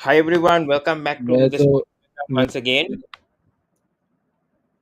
Hi everyone, welcome back to Yeah, the so sports Breakdown once again.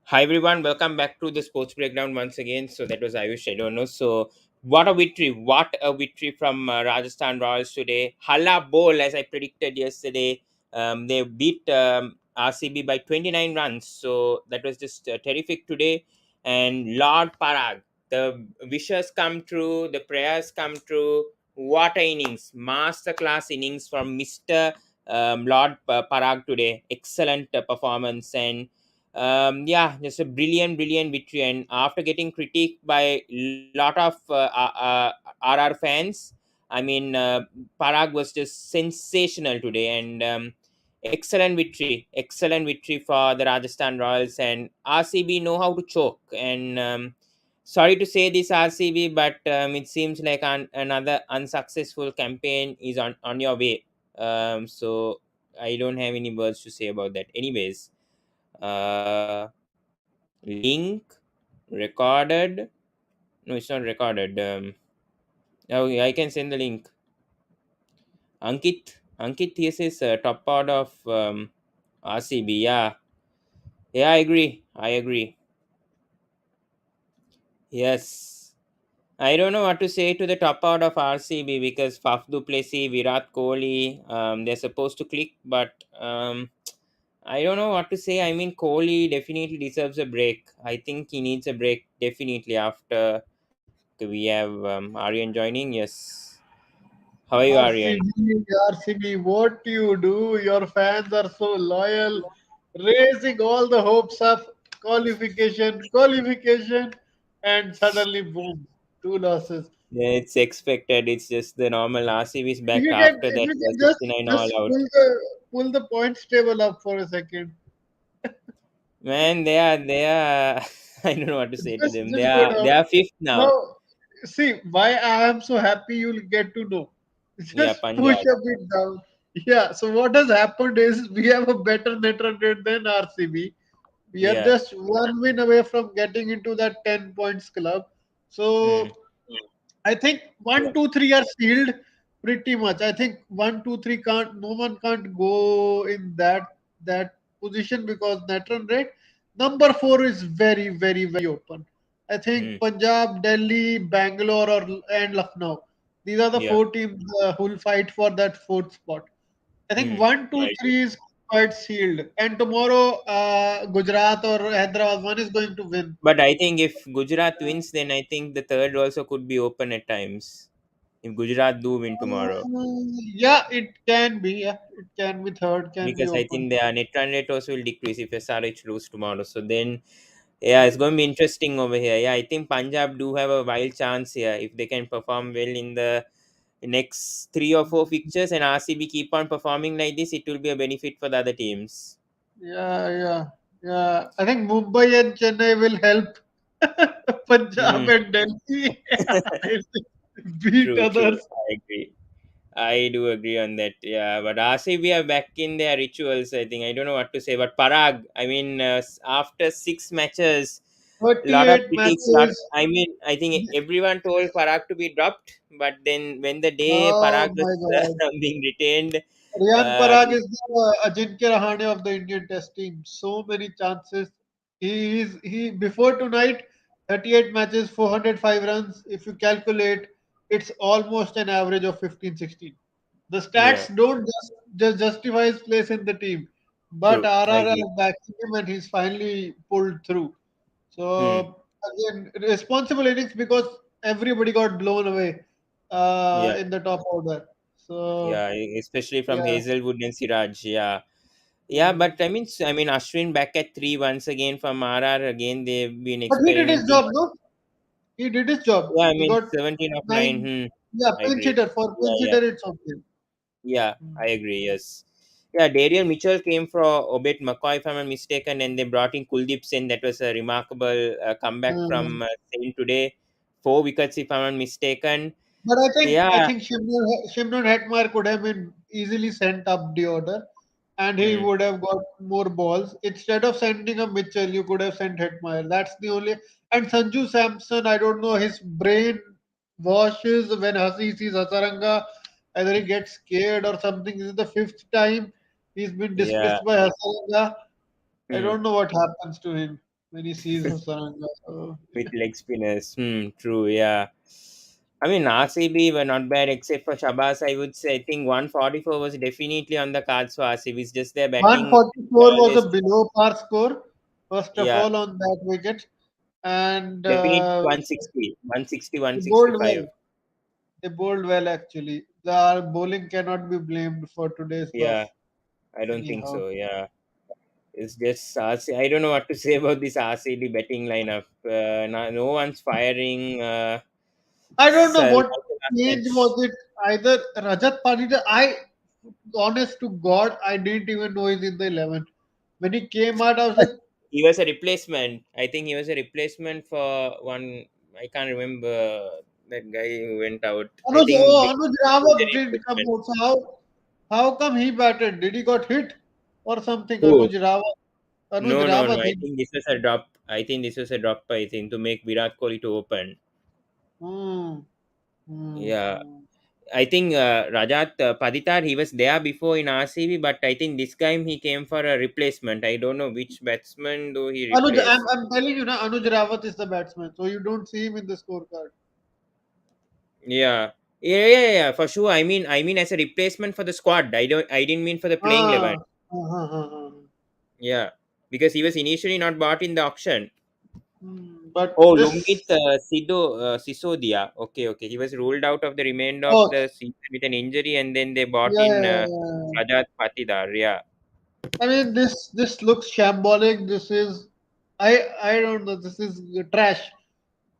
Hi everyone, welcome back to the sports breakdown once again. So that was Ayush, I don't know. So what a victory! What a victory from Rajasthan Royals today. Halla Bowl, as I predicted yesterday. They beat RCB by 29 runs. So that was just terrific today. And Lord Parag, the wishes come true, the prayers come true. What a innings! Masterclass innings from Mister Lord Parag today. Excellent performance, and yeah, just a brilliant victory. And after getting critiqued by lot of RR fans, I mean, Parag was just sensational today, and excellent victory for the Rajasthan Royals. And RCB know how to choke. And sorry to say this, RCB, but it seems like another unsuccessful campaign is on your way. So I don't have any words to say about that. Anyways, link recorded. No, it's not recorded. Oh, yeah, I can send the link. Ankit, this is top part of RCB. Yeah, yeah, I agree. Yes, I don't know what to say to the top out of RCB because Faf du Plessis, Virat Kohli, they're supposed to click, but I don't know what to say. I mean, Kohli definitely deserves a break. I think he needs a break definitely after. Okay, we have Aryan joining. Yes. How are you, Aryan? RCB, RCB, what you do? Your fans are so loyal, raising all the hopes of qualification, and suddenly, boom, two losses. Yeah, it's expected. It's just the normal. RCB is If back you can, after if that you can 69 all just out. pull the points table up for a second. Man, they are. I don't know what to say to them. They Just go are they down. are fifth now. Now, see why I am so happy. You'll get to know. Yeah, Just push Punjab. a bit down. Yeah. So what has happened is we have a better net run rate than RCB. We are Yeah. just one win away from getting into that 10 points club. Hmm. So I think Yeah. one, two, three are sealed pretty much. I think one, two, three can't. No one can't go in that position because net run rate. Number four is very open. I think Hmm. Punjab, Delhi, Bangalore, and Lucknow. These are the Yeah. four teams who will fight for that fourth spot. I think Hmm. one, two, Right. three is quite sealed. And tomorrow, Gujarat or Hyderabad, one is going to win. But I think if Gujarat wins, then I think the third also could be open at times. If Gujarat do win tomorrow, Yeah, it can be. Yeah, it can be third, can be because I open. think their net run rate also will decrease if SRH lose tomorrow. So then, yeah, it's going to be interesting over here. Yeah, I think Punjab do have a wild chance here if they can perform well in the next three or four fixtures, and RCB keep on performing like this. It will be a benefit for the other teams. Yeah. I think Mumbai and Chennai will help Punjab Hmm. and Delhi beat True. others. I agree. I do agree on that. Yeah, but RCB are back in their rituals. I think I don't know what to say. But Parag, I mean, after 6 matches, a lot of 38 critics. Lot. matches. I mean, I think everyone told Parag to be dropped, but then when the day Oh Parag was my God. being retained, Riyan uh, Parag is the Ajinkya Rahane of the Indian Test team. So many chances. He before tonight, 38 matches, 405 runs. If you calculate, it's almost an average of 15, 16. The yeah, stats don't just justify his place in the team, but true. I RR agree. is backing him and he's finally pulled through. Hmm. So again, responsible innings because everybody got blown away Yeah. in the top order. So Yeah, especially from yeah. Hazelwood and Siraj. Yeah, yeah, Mm. but I mean, Ashwin back at three once again from RR. Again, they've been But he did his experimenting. job, no? He did his job. Yeah, I He mean, got 17 of 9. nine. Yeah, I pinch agree. hitter. For Yeah, pinch yeah, hitter, it's okay. yeah. Mm. I agree. Yes. Yeah, Darian Mitchell came for Obet McCoy, if I'm not mistaken, and they brought in Kuldeep Sen. That was a remarkable comeback Mm. from Sen today. 4 wickets, if I'm not mistaken. But I Yeah. think Shimron Hetmar could have been easily sent up the order, and he Hmm. would have got more balls. Instead of sending a Mitchell, you could have sent Hetmar. That's the only. And Sanju Samson, I don't know, his brain washes when he sees Hasaranga. Either he gets scared or something. This is the fifth time he's been Yeah. dismissed by Hasaranga. I Hmm. don't know what happens to him when he sees Hasaranga. So, With leg spinners. True. Yeah. I mean, RCB were not bad except for Shabazz. I would say I think 144 was definitely on the cards for RCB. It's just their batting. 144 was a Just below par score, first of yeah, all, on that wicket. And definitely 160, 160, they bowled 165. well. They bowled well, actually. The bowling cannot be blamed for today's Yeah, loss, I don't think anyhow. so. Yeah, it's just RC. I don't know what to say about this RCB betting lineup. No one's firing. I don't know Like what the last change match. was it. Either Rajat Patidar, honest to God, I didn't even know he's in the 11. When he came out, I was like, He was a replacement. I think he was a replacement for one. I can't remember that guy who went out. I think Anuj he was a Rawat didn't come replacement. out. So how come he batted? Did he got hit or something? Who? Anuj No, no, no. Rawat. I think this was a drop. I think this was a drop. I think to make Virat Kohli to open. Hmm, hmm, Yeah, hmm. I think Rajat Paditar, he was there before in RCB, but I think this time he came for a replacement. I don't know which batsman though he replaced. I'm telling you now, Anuj Rawat is the batsman, so you don't see him in the scorecard. Yeah, yeah, for sure. I mean, as a replacement for the squad. I didn't mean for the playing Ah, 11. ah. Yeah, because he was initially not bought in the auction. But Oh, this, Lumit Sisodia. Okay, okay. He was ruled out of the remainder of oh, the season with an injury, and then they bought yeah, in yeah, yeah. Rajat Patidar. Yeah. I mean, this looks shambolic. I don't know. This is trash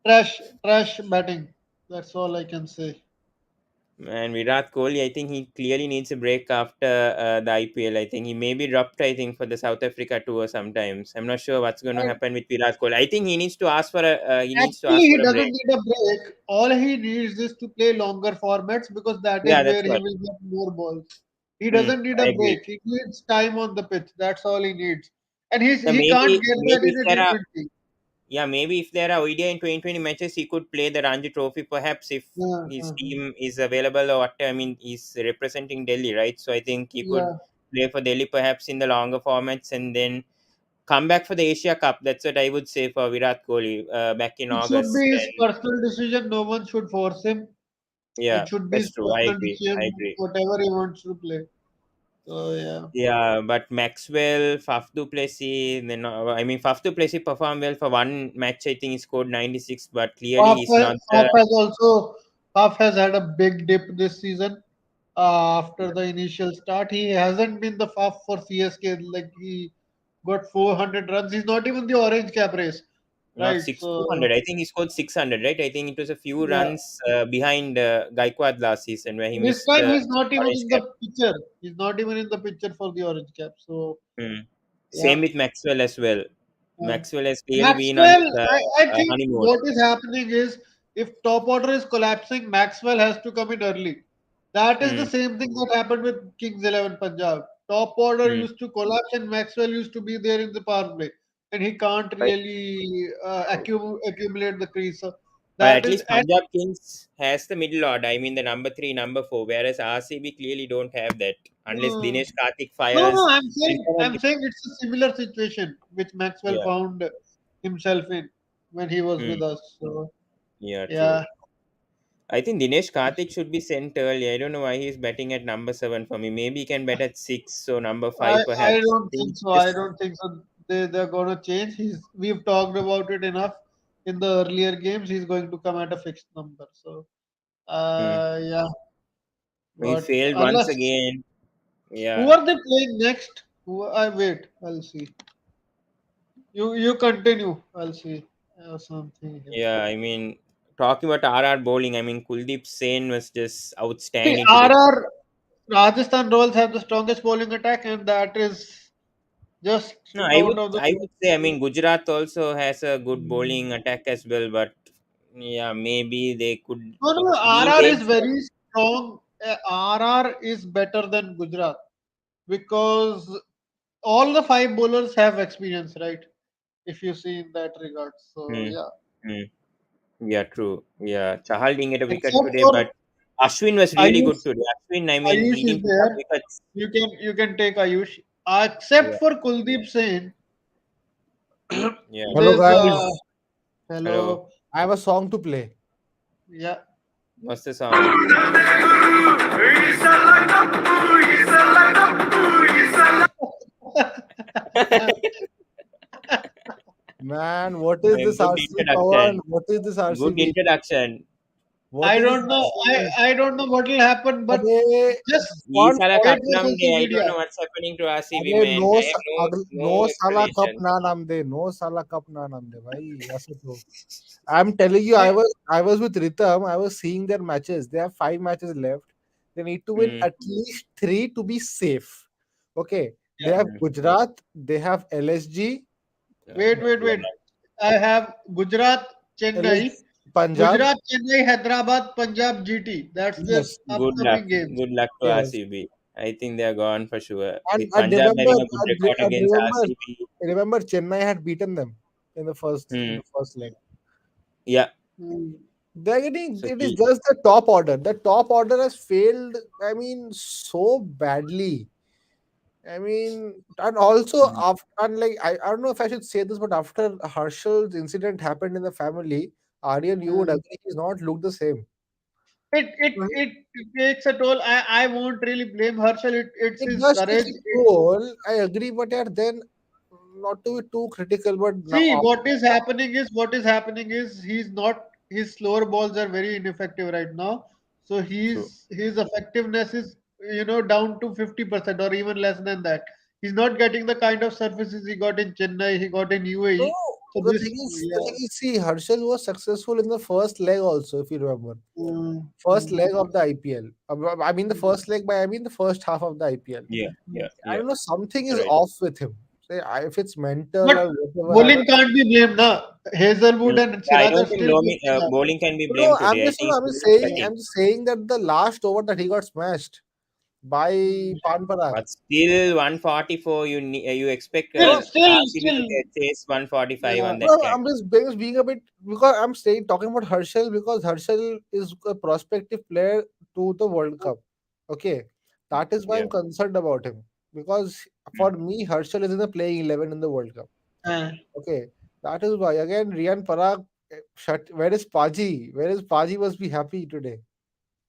batting. That's all I can say. And Virat Kohli, I think he clearly needs a break after the IPL. I think he may be dropped, I think, for the South Africa tour sometimes. I'm not sure what's going to And happen with Virat Kohli. I think he needs to ask for actually, he a doesn't break. need a break. All he needs is to play longer formats because that is Yeah, that's where he what. will get more balls. He doesn't need I a agree. break. He needs time on the pitch. That's all he needs. And Yeah, he can't get that maybe in if a there are T20. yeah, maybe if there are ODI in 2020 matches, he could play the Ranji Trophy perhaps if Yeah, his team is available or what. I mean, he's representing Delhi, right? So I think he could yeah. play for Delhi perhaps in the longer formats and then come back for the Asia Cup. That's what I would say for Virat Kohli back in It should August. be his And personal decision. No one should force him. yeah, It should be his that's true. I personal agree. I decision, agree. whatever he wants to play. So yeah. Yeah, but Maxwell, Faf du Plessis, then I mean, Faf du Plessis performed well for one match. I think he scored 96, but clearly he's not Faf the. has also Faf has had a big dip this season. After the initial start, he hasn't been the Faf for CSK. Like he got 400 runs. He's not even the orange cap race, Not right? six two So hundred. I think he scored 600, right? I think it was a few yeah, runs behind Gaikwad last season where he this missed time the he's not even orange in cap. the picture. He's not even in the picture for the orange cap. So Hmm. yeah. Same with Maxwell as well. Uh, Maxwell has clearly been on Maxwell, his I think honeymoon. what is happening is if top order is collapsing, Maxwell has to come in early. That is the Hmm. same thing that happened with Kings 11 Punjab. Top order Hmm. used to collapse and Maxwell used to be there in the power play. And he can't But, really accumulate the crease. So but that at is, least and Punjab Kings has the middle order. I mean, the number three, number four, whereas RCB clearly don't have that unless uh, Dinesh Karthik no, fires. I'm saying it's a similar situation which Maxwell Yeah. found himself in when he was Hmm. with us. So Yeah, yeah. true. I think Dinesh Karthik should be sent early. I don't know why he's betting at number seven for me. Maybe he can bet at six, so number five I perhaps. I don't think think so. I just don't think so. They're gonna change. We've talked about it enough in the earlier games. He's going to come at a fixed number. So hmm. yeah. He But failed once unless again. who Yeah, are they playing next? Who I wait. I'll see. You continue. I'll see. Something here. yeah. I mean, talking about RR bowling, I mean, Kuldeep Sen was just See, outstanding today. RR Rajasthan Royals have the strongest bowling attack, and that is just No, out of the I would say, I question. mean, Gujarat also has a good Hmm. bowling attack as well, but yeah, maybe they could No, no, be RR is there. very strong. RR is better than Gujarat because all the five bowlers have experience, right? If you see in that regard. So Hmm. yeah, Hmm. Yeah, true. Yeah, Chahal didn't get a wicket except today, for but Ashwin was really good Ayush, today. Ashwin, I mean, Ayush leading is to some there. wickets. You can take Ayush. Except Yeah, for Kuldeep Singh, yeah. Hello there's guys, Hello. hello. I have a song to play. Yeah. What's the song? Man, what is this Good RC Pawan? introduction. What is this Good RCB? introduction. What I is this don't know. I RCB? I don't know what will happen, but अरे just Ye one sala wait cup for nam de. social I don't media. know what's happening to RCB, अरे man. I have no no साला cup explanation. ना नाम they know साला cup ना नाम दे भाई ऐसे तो I'm telling you, See, I was with Ritam. I was seeing their matches. They have 5 matches left. They need to win Hmm. at least three to be safe. Okay. They yeah. have Hmm. Gujarat. They have LSG. Wait. I have Gujarat, Chennai, Punjab. Gujarat, Chennai, Hyderabad, Punjab, GT. That's their Yes, Good luck. upcoming games. Good luck to yes. RCB. I think they are gone for sure. And With Punjab having a good record and against RCB. remember, Chennai had beaten them in Hmm. the first leg. Yeah. Hmm. They're getting So it is he. just the top order. The top order has failed. I mean, so badly. I mean, and also Hmm. after, and like I don't know if I should say this, but after Harshal's incident happened in the family, Aryan, you would Hmm. agree he's not looked the same. It takes a toll. I won't really blame Herschel. It's It his does take courage. a toll. I agree, but yeah, then not to be too critical, but now See, what is happening is he's not his slower balls are very ineffective right now. So True. his effectiveness is down to 50% or even less than that. He's not getting the kind of surfaces he got in Chennai, he got in no, UAE. So this the yeah. thing is, see, Harshal was successful in the first leg also, if you remember. Mm, First mm, leg of the IPL. I mean the mm, first leg, by I mean the first half of the IPL. Yeah. mm. Yeah. I Yeah. don't know, something is Right. off with him. Say, if it's mental But or whatever, I bowling don't. can't be blamed now. Hazelwood Mm. and Yeah, I Siraj are don't think still booming up. bowling can be No, blamed today. I think it's really batting. I'm just saying that the last over that he got smashed by Mm. Pan Parag. But still, 144. You expect No, RCB to Still, chase 145 yeah. on that no, catch. I'm just being a bit because I'm saying talking about Herschel because Herschel is a prospective player to the World Cup. Okay, that is why Yeah. I'm concerned about him because Mm. for me Herschel is in the playing 11 in the World Cup. Uh, Okay, that is why again Rian Parag. Shut. Where is Paji? Where is Paji? Must be happy today.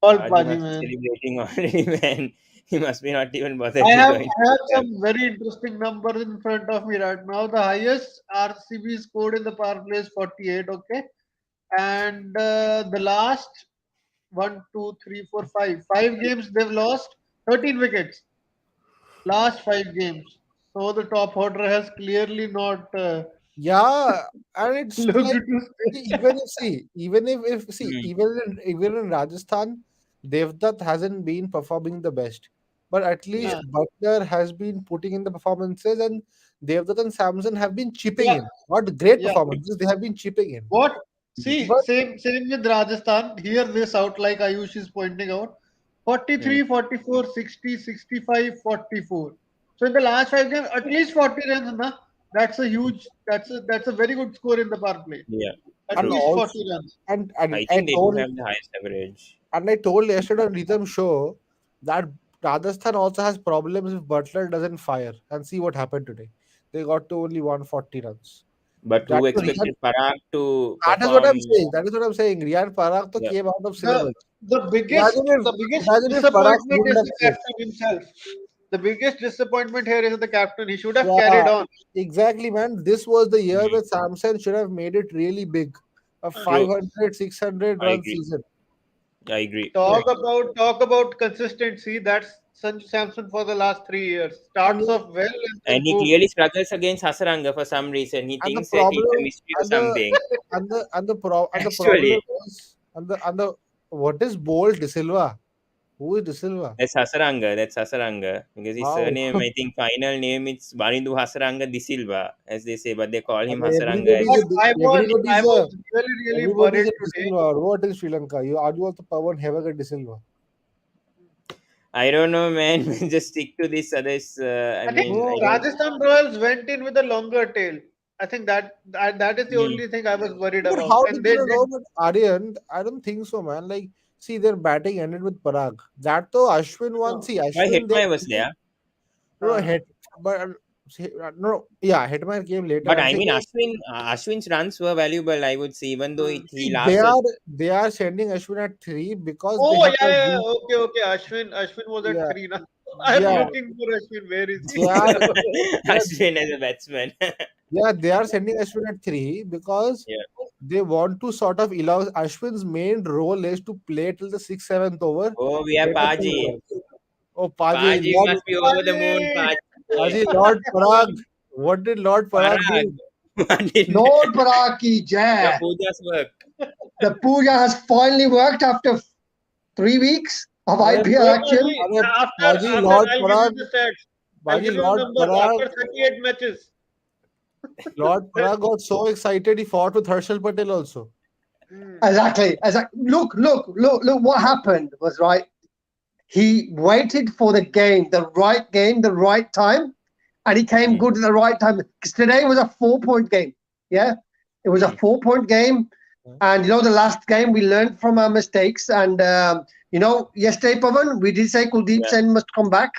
all Haji Paji must be man. celebrating already, man. He must be not even I bothered to have join I have the some very interesting numbers in front of me right now. The highest RCB scored in the power play is 48. Okay, and the last one, two, three, four, five games they've lost 13 wickets. Last 5 games. So the top order has clearly not Yeah, and it's looked like to stay. even if Mm. even in Rajasthan, Devdutt hasn't been performing the best, but at Yeah. least Butler has been putting in the performances, and Devdutt and Samson have been chipping Yeah, in. Not great yeah. performances, they have been chipping in. What? Mm. See, But same with Rajasthan. Hear this out, like Ayush is pointing out. Mm. 43, 44, 60, 65, 44. So in the last 5 games, at least 40 runs, na? That's a very good score in the power play. Yeah. At and True. least also 40 runs. and I think they do have the highest average. I told yesterday on Rhythm show that Rajasthan also has problems if Butler doesn't fire. And see what happened today. They got to only 140 runs. But That who to Riyan, expected Parag to that is what perform? I'm saying. That is what I'm saying. Riyan Parag to Yeah. came out of The syllabus. the biggest Imagine if the biggest imagine if Parag disappointment wouldn't is have the played. captain himself. The biggest disappointment here is the captain. He should have Yeah, carried on. exactly, man. This was the year Mm. where Samson should have made it really big. A True. 500, 600 I run agree. season. I agree. Talk about consistency. That's Sanju Samson for the last 3 years. And Starts off well and And then he boom. clearly struggles against Hasaranga for some reason. He and the thinks that he's a problem mystery or and the something. and the problem Actually, is and the what is bold De Silva? Who is De Silva? that's Hasaranga. That's Hasaranga. Because his Wow. surname, I think, final name it's Banindu Hasaranga Di Silva, as they say, but they call him Hasaranga. Everybody's But a I was really everybody's worried a De today. Silva. Or what is Sri Lanka? You are you also Pawan Hevaga De Silva? I don't know, man. Just stick to this others. I I think mean, I No, don't. Rajasthan Royals went in with a longer tail. I think that is the Hmm. only thing I was worried but about. how did And they you did. know? But Aryan, I don't think so, man. Like, See, their batting ended with Parag. That though Ashwin won. No. See, Why Ashwin they Hitmai was there? no Uh, hit, but no, yeah, Hitman came later. But I'm I saying mean, Ashwin's runs were valuable, I would say, even though hmm. he see last was. they are sending Ashwin at three because they Oh have yeah, a yeah, yeah. weak, Okay, okay. Ashwin was at yeah, 3 now. I'm yeah, looking for Ashwin. Where is they he? are yeah, Ashwin as a batsman. yeah, they are sending Ashwin at three because Yeah. they want to sort of allow Ashwin's main role is to play till the sixth, seventh over, Oh, we have get a Paji. 2 runs. Oh, Paji, Paji Lord, must be over the moon. Paji! Paji. Paji, Lord Parag. What did Lord Parag Parag. do? What did Lord Parag ki the jai. pujas work? The puja has finally worked after 3 weeks of Arey, IPL No, action. Paji. arey, After, Paji, after, Lord I'll give you Parag, the stats. I'll Paji, give you the Lord numbers. Parag, After 38 matches. Lord Parag got so excited he fought with Harshal Patel also. Hmm. Exactly. Look. What happened was right. He waited for the right game, the right time, and he came Hmm. good at the right time. Because today was a 4 point game. Yeah, it was a Hmm. 4 point game, Yeah. and the last game we learned from our mistakes. And yesterday, Pavan, we did say Kuldeep Yeah. Sen must come back.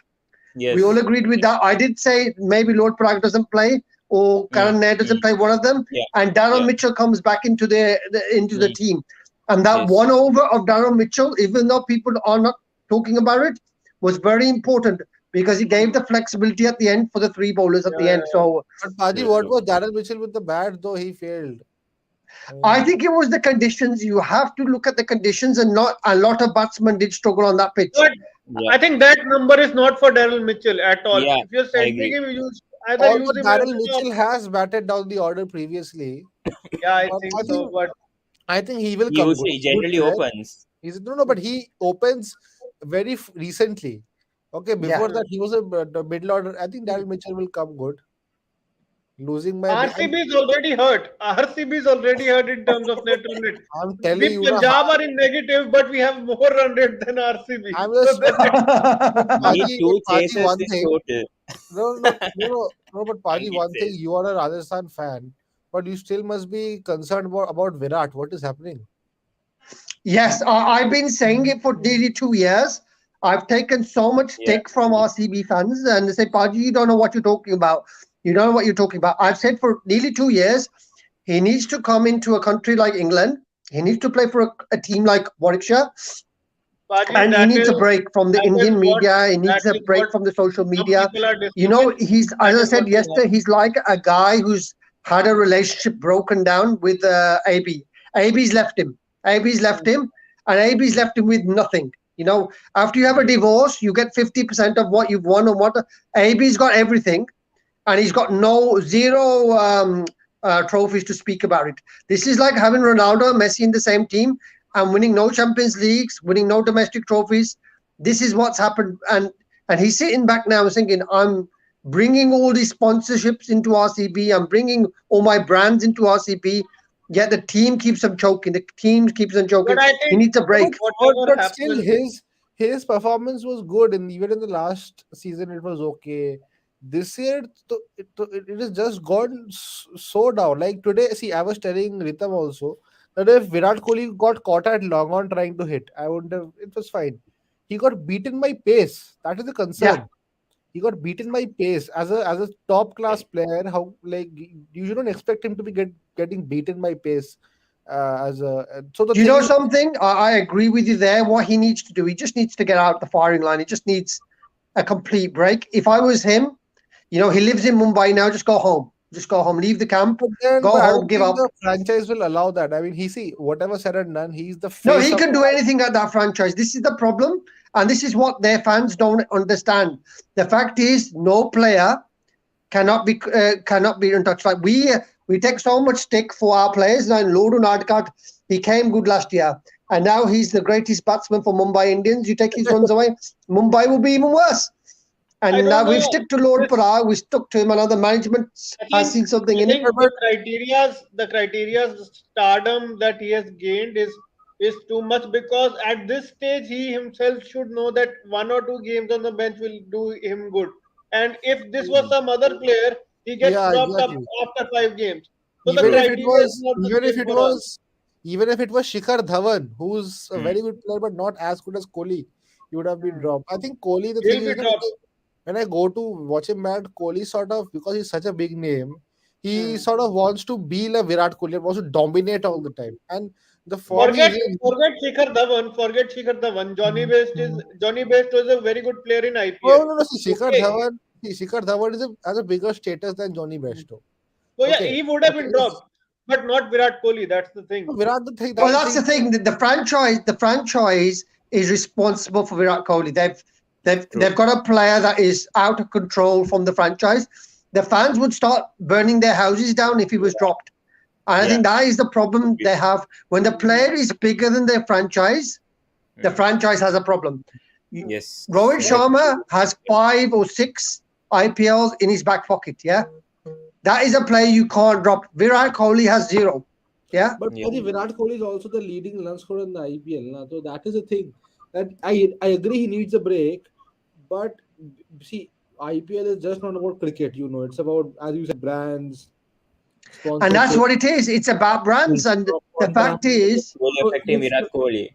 We all Yes. agreed with that. I did say maybe Lord Parag doesn't play or Hmm. Karan Nair Hmm. doesn't play, one of them, Yeah. and Darren Yeah. Mitchell comes back into the Hmm. team. And that Yes. one over of Darren Mitchell, even though people are not talking about it, was very important because he gave Hmm. the flexibility at the end for the three bowlers at Yeah, the yeah, end. So But Paji, True. what True. was Darren Mitchell with the bat though? He failed. I I mean, think it was the conditions. You have to look at the conditions, and not a lot of batsmen did struggle on that pitch. but Yeah. I think that number is not for Daryl Mitchell at all. Yeah. If you're I sending agree. him, you either although use him at Darrell the top. Mitchell has batted down the order previously, Yeah, I but think so. But I think he will He come good. usually Good generally player. opens. He's no, but he opens very recently. Okay, Yeah. before that he was the middle order. I think Darrell Mitchell will come good. Losing my, and RCB is already hurt. RCB is already hurt in terms of net run rate. I'm telling We you, na, Punjab are in negative, but we have more run rate than RCB. I'm So just that but We need two Paji, chasers one this thing. total. No, but Paji, Ankit one thing. says. You are a Rajasthan fan, but you still must be concerned about Virat. What is happening? Yes, I've been saying it for nearly 2 years. I've taken so much Yeah. stick from RCB fans, and they say, Paji, you don't know what you're talking about. You don't know what you're talking about. I've said for nearly 2 years, he needs to come into a country like England. He needs to play for a team like Warwickshire, Paji, and he needs a break from the that is Indian what media. He that needs a is break what from the social some media. people are discussing. He's, That as I is what said will yesterday, he's like a guy who's had a relationship broken down with AB. AB's left him. AB's left happen. him, and AB's Mm, left him with nothing. After you have a mm, divorce, you get 50% of what you've won, and what AB's got everything, and he's got no zero trophies to speak about it. This is like having Ronaldo, Messi in the same team and winning no Champions Leagues, winning no domestic trophies. This is what's happened, and he's sitting back now thinking, I'm bringing all these sponsorships into RCB. I'm bringing all my brands into RCB. Yet the team keeps on choking. The team keeps on choking. But I He think needs a No, break. whatever but still happens, his performance was good, and even in the last season it was okay. This year it is just gone so down. Like today, see, I was telling Ritam also that if Virat Kohli got caught at long on trying to hit, I wouldn't have. It was fine. He got beaten by pace. That is the Yeah. concern. He got beaten by pace as a top class player. How like you shouldn't expect him to be getting beaten by pace. As a so the You thing know is, something? I agree with you there. What he needs to do, he just needs to get out the firing line. He just needs a complete break. If I was him, he lives in Mumbai now. Just go home. Just go home. Leave the camp. but Go I home. don't Give think up. the franchise will allow that. I mean, he see whatever said and done, he's the No, face he of can the do anything at that franchise. This is the problem, and this is what their fans don't understand. The fact is, no player cannot be untouched. Like we take so much stick for our players. Now, Lodu Nadkat, he came good last year, and now he's the greatest batsman for Mumbai Indians. You take his runs away, Mumbai will be even worse. I And don't now we've know. stuck to Lord This Parag. We stuck to him. Another management I has think seen something I in him. think but the criteria's stardom that he has gained is too much because at this stage he himself should know that 1 or 2 games on the bench will do him good. And if this was some other player, he gets yeah, dropped up exactly. after 5 games. So the Even if it criteria is was, not the even if same it for all. was, Even if it was Shikhar Dhawan, who's a Hmm. very good player but not as good as Kohli, he would have been dropped. I think Kohli, the thing He'll is be that dropped. when I go to watch him bat, Kohli sort of, because he's such a big name, he Hmm. sort of wants to be like Virat Kohli and wants to dominate all the time. And the form Forget he's in, forget Shikhar Dhawan. Forget Shikhar Dhawan. Johnny Best was a very good player in IPL. no, no, no. Okay. See, Shikhar Dhawan has a bigger status than Johnny Besto. So yeah, Okay. he would have been dropped, but not Virat Kohli. That's the thing. Virat, the thing, Well, that's the that's thing. the thing. The franchise is responsible for Virat Kohli. True. They've got a player that is out of control from the franchise. The fans would start burning their houses down if he was dropped. And I Yeah. think that is the problem they have. When the player is bigger than their franchise, the Hmm. franchise has a problem. Yes. Rohit Right. Sharma has 5 or 6 IPLs in his back pocket. Yeah, that is a player you can't drop. Virat Kohli has 0. Yeah, But Yeah. I think Virat Kohli is also the leading run scorer in the IPL. Na. So that is the thing. That I agree he needs a break, but see, IPL is just not about cricket. It's about, as you said, brands, and that's sponsorship, what it is. It's about brands, and the fact contracts. is, Really So affecting if Virat Kohli.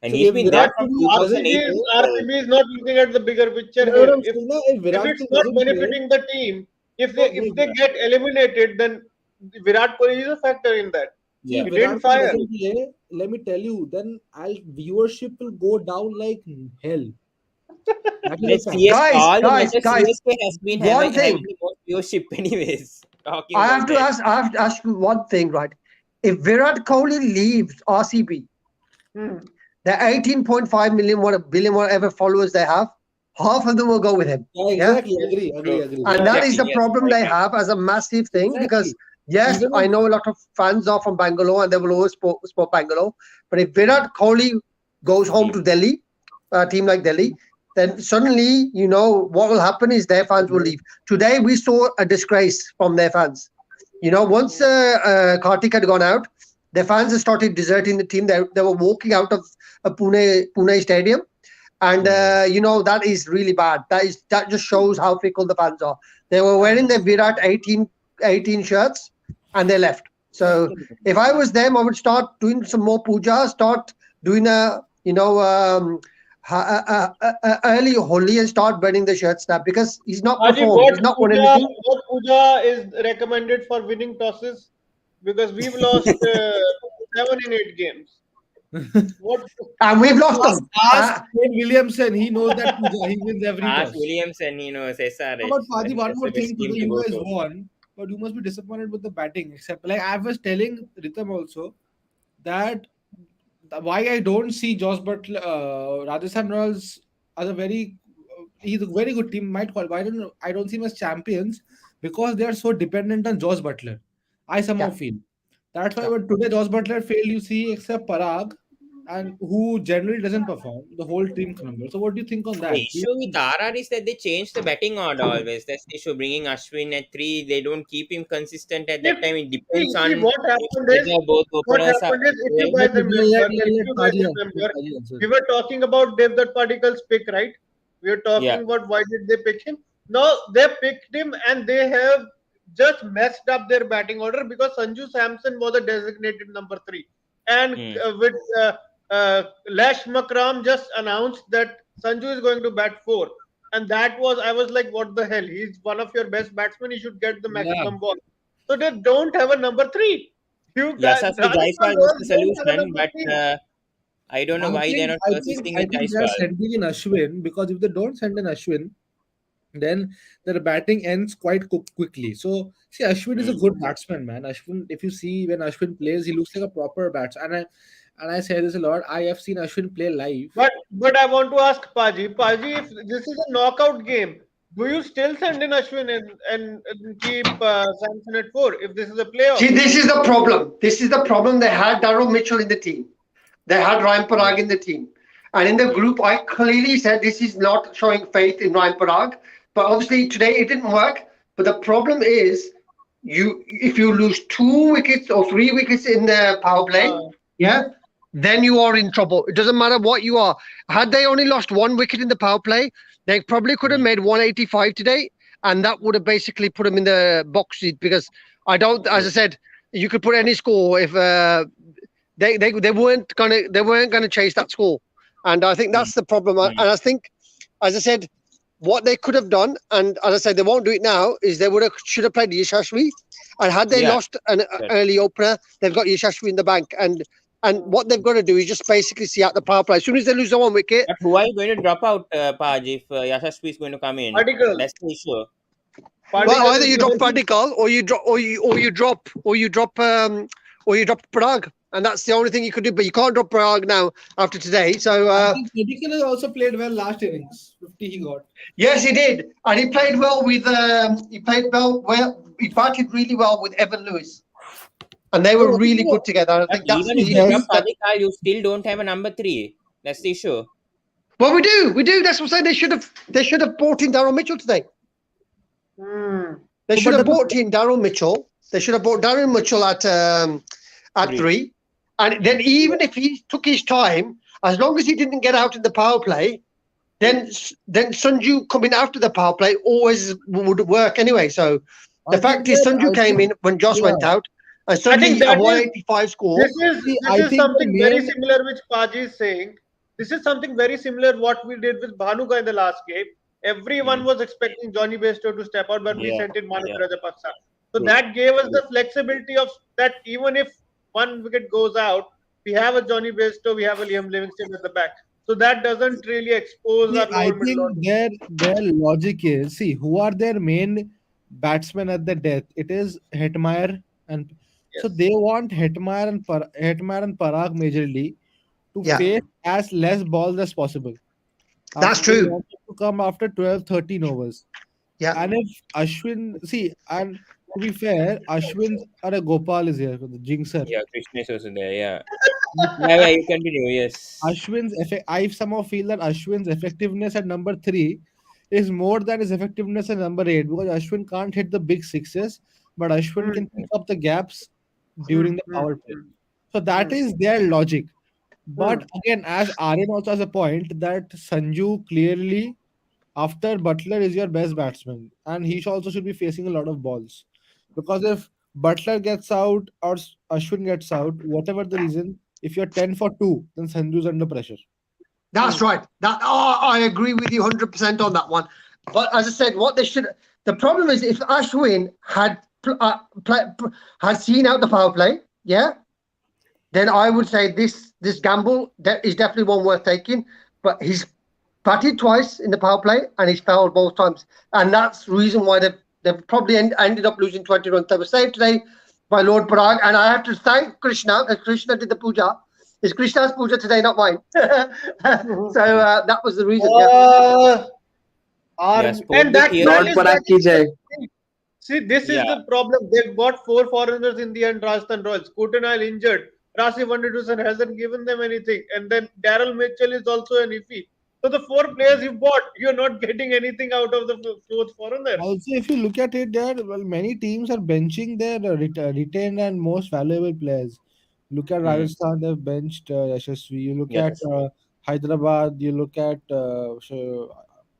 And so, he's if been Virat there But from Kohli doesn't 2008 play, itself. RCB is not looking at the bigger you picture know what here. I'm saying? Na? If If Virat it's Kohli not doesn't play, benefiting the team, no, if no, they get eliminated, then Virat Kohli is a factor in that. see, Yeah. if He Virat didn't Kohli fire. doesn't play, let me tell you, then viewership will go down like hell. That is But a fact. CSK, guys, all the guys, matches guys, CSK has been one having thing the most viewership anyways. Talking I about have to that. ask, I have to ask you one thing, right? If Virat Kohli leaves RCB, Hmm. the 18.5 million, whatever followers they have, half of them will go with him. Yeah, Yeah. exactly. Agree, agree, True. agree. And that is Exactly. the Yes. problem I they agree. have as a massive thing because, Exactly. yes, Even I if know a lot of fans are from Bangalore and they will always support Bangalore. But if Hmm. Virat Kohli goes home Leave. to Delhi, a team like Delhi, then suddenly, what will happen is their fans will leave. Today, we saw a disgrace from their fans. Once Kartik had gone out, the fans had started deserting the team. They were walking out of Pune Stadium, and Hmm. that is really bad. That just shows how fickle the fans are. They were wearing their Virat 18 shirts, and they left. So if I was them, I would start doing some more puja, start doing early Holi and start burning the shirts now because he's not Haji, performed. He's not won anything. what puja is recommended for winning tosses? Because we've lost 7 in 8 games. What And we've what lost ask, them. ask Kane Williamson, he knows that puja. He wins every Ask toss. Williamson, he knows How SRH. about Fadi? One That's the more best thing. team Today to you go guys to. won, but you must be disappointed with the batting. Except, like I was telling Ritam also that why I don't see Josh Butler, Rajasthan Royals as a he's a very good team. Might qualify. I don't see him as champions because they are so dependent on Josh Butler. I somehow Yeah, feel that's why yeah. when today Josh Butler failed, you see, except Parag, and who generally doesn't perform, the whole team crumbles. So what do you think on The that? issue with RR is that they change the batting order always. That's the issue. Bringing Ashwin at 3, they don't keep him consistent at if that time. It see, depends see on what if happened is whether both what openers are happened is if you well. guys remember, Let Taji answer. Taji answer. we were talking about Devdutt Padikal's pick, right? We were Yeah. talking about why did they pick him. Now they picked him and they have just messed up their batting order because Sanju Samson was a designated number 3, and Hmm. with Lash Makram just announced that Sanju is going to bat 4, and that was I was like, what the hell? He's one of your best batsmen. He should get the Yeah. maximum ball. So they don't have a number 3. You guys, Yashasvi Rajasthan Jaiswal was Royals the don't have a solution, number but three. I don't know why they're not persisting I with think they are Jaiswal. sending in Ashwin because if they don't send in Ashwin, then their batting ends quite quickly. So see, Ashwin is a Hmm. good batsman, man. Ashwin, if you see when Ashwin plays, he looks like a proper batsman. And I say this a lot. I have seen Ashwin play live. But I want to ask Paji. Paji, if this is a knockout game, do you still send in Ashwin and keep Samson at 4 if this is a playoff? See, this is the problem. This is the problem. They had Darryl Mitchell in the team. They had Ryan Yeah. Parag in the team. And in the Yeah. group, I clearly said this is not showing faith in Ryan Parag. But obviously today it didn't work. But the problem is if you lose 2 wickets or 3 wickets in the power play, Uh, yeah, then you are in trouble. It doesn't matter what you are. Had they only lost 1 wicket in the power play, they probably could have Hmm. made 185 today, and that would have basically put them in the box seat because I don't, as I said, you could put any score if they weren't gonna chase that score, and I think that's the problem. And I think, as I said, what they could have done, and as I said, they won't do it now, is they should have played Yashashvi, and had they Yeah. lost an early opener, they've got Yashashvi in the bank, and what they've got to do is just basically see out the power play. As soon as they lose the one wicket, But who are you going to drop out, Paj, if Yashasvi is going to come in? Article. That's the issue. well, either is you drop the best- Padikkal or you drop Parag, and that's the only thing you could do. But you can't drop Parag now after today. So I think Medical has also played well last innings. 50 he got. yes, he did, and he played well with he batted really well with Evan Lewis, and they were really good together. I But think that's even if the you Yes. drop Padikar, you still don't have a number 3. That's the issue. well, we do. That's what I'm saying. They should have brought in Darryl Mitchell today. They should have brought in Darryl Mitchell. They should have brought Darryl Mitchell at 3, and then even if he took his time, as long as he didn't get out in the power play, then Sanju coming after the power play always would work anyway. So the fact is, Sanju came in when Josh went out, and I suddenly think a that is- 185 score. This is I think the something very main- similar which Paji is saying. This is something very similar what we did with Bhanuka in the last game. Everyone was expecting Johnny Bairstow to step out, but we Yeah, sent in Manu yeah. Rajapaksa. So True. that gave us the flexibility of that even if one wicket goes out, we have a Johnny Bairstow, we have a Liam Livingston at the back. So that doesn't really expose our I lower middle think their logic is, see, who are their main batsmen at the death? It is Hetmeyer, and so Yes. they want Hetmeyer and Parag majorly to Yeah. face as less balls as possible. That's They true. want them to come after 12, 13 overs. Yeah. And if Ashwin, see, and to be fair, Ashwin's or a Gopal is here, the jinxer. Yeah, Krishna is also there. Yeah. Yeah, you continue. Yes. Ashwin's effect, I somehow feel that Ashwin's effectiveness at number 3 is more than his effectiveness at number 8, because Ashwin can't hit the big sixes, but Ashwin can pick up the gaps during the power play. So that is their logic. But again, as Aryan also has a point that Sanju clearly, after Butler, is your best batsman, and he also should be facing a lot of balls. Because if Butler gets out or Ashwin gets out, whatever the reason, if you're 10 for 2, then Sanju's under pressure. That's right. I agree with you 100% on that one. But as I said, the problem is if Ashwin had seen out the power play, yeah, then I would say this gamble is definitely one worth taking. But he's batted twice in the power play and he's fouled both times, and that's the reason why they've probably ended up losing 20 runs. They were saved today by Lord Parag, and I have to thank Krishna. Krishna did the puja. It's Krishna's puja today, not mine. So that was the reason. Yes, and that here- that Lord is Parag ki jai. See, this is Yeah. the problem. They've got 4 foreigners in the end. Rajasthan Royals. Kutanile injured. Rasi Vandidusan hasn't given them anything, and then Darryl Mitchell is also an iffy. So the 4 players you bought, you're not getting anything out of the 4th foreigner. Also, if you look at it, many teams are benching their retained and most valuable players. Look at Rajasthan, they've benched Yashasvi. You look Yes. at Hyderabad, you look at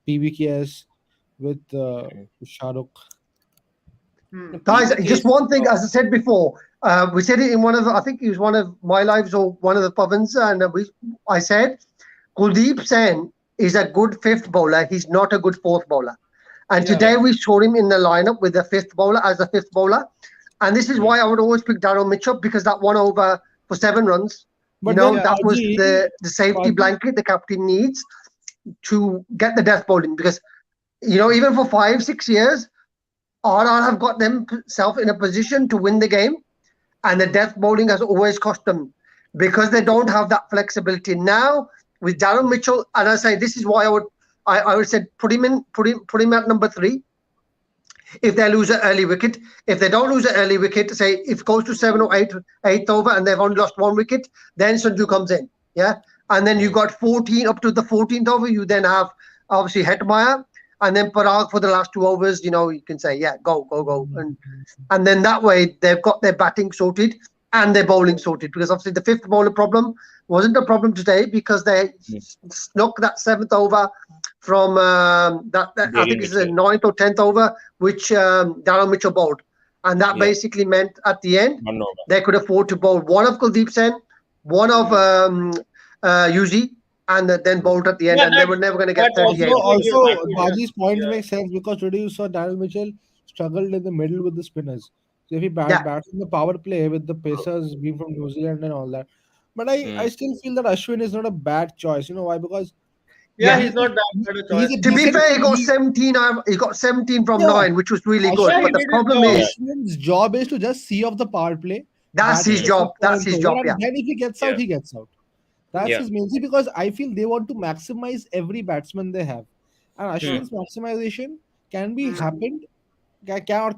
PBKS with Shahrukh. Guys, just one thing, as I said before, we said it in I think it was one of my lives or one of the Pavans, and I said Kuldeep Sen is a good 5th bowler. He's not a good 4th bowler. And today we saw him in the lineup with the 5th bowler as the 5th bowler. And this is why I would always pick Darryl Mitchell, because that 1 over for 7 runs, But that was Paji- the safety Paji- blanket the captain needs to get the death bowling. Because, even for 5-6 years, RR have got themselves in a position to win the game, and the death bowling has always cost them because they don't have that flexibility. Now with Darryl Mitchell, and I say this is why I would say put him at number 3. If they lose an early wicket, if they don't lose an early wicket, say if it goes to 7 or 8th over and they've only lost 1 wicket, then Sanju comes in, and then you got 14 up to the 14th over. You then have obviously Hetmeyer. And then Parag for the last 2 overs, you can say, go. And then that way they've got their batting sorted and their bowling sorted. Because obviously the 5th bowler problem wasn't a problem today because they snuck that 7th over from I think it's the 9th or 10th over, which Darryl Mitchell bowled. And that basically meant at the end, they could afford to bowl one of Kuldeep Sen one of Yuzi, and then Bolt at the end, Yeah, and they were never going to get that 38. definitely Also, gives confidence. Baji's points Yeah. make sense because today you saw Daniel Mitchell struggled in the middle with the spinners. So if he Yeah, bats in the power play with the Pacers being from New Zealand and all that. But I Mm. still feel that Ashwin is not a bad choice. You know why? Because Yeah, yeah. he's not that bad a he's choice. a To be decent fair, he, he got 17 from yeah. 9, which was really good. Yeah, he But Ashwin the did his problem job. Yeah. is Ashwin's job is to just see off the power play, that's bat his it Mm. in the job. That's seventh his over, job. Yeah, and then if he gets out, Yeah. he gets out. That's Yeah. his main thing because I feel they want to maximize every batsman they have, and Hmm. Hmm. Ashwin's maximization can be Hmm. happened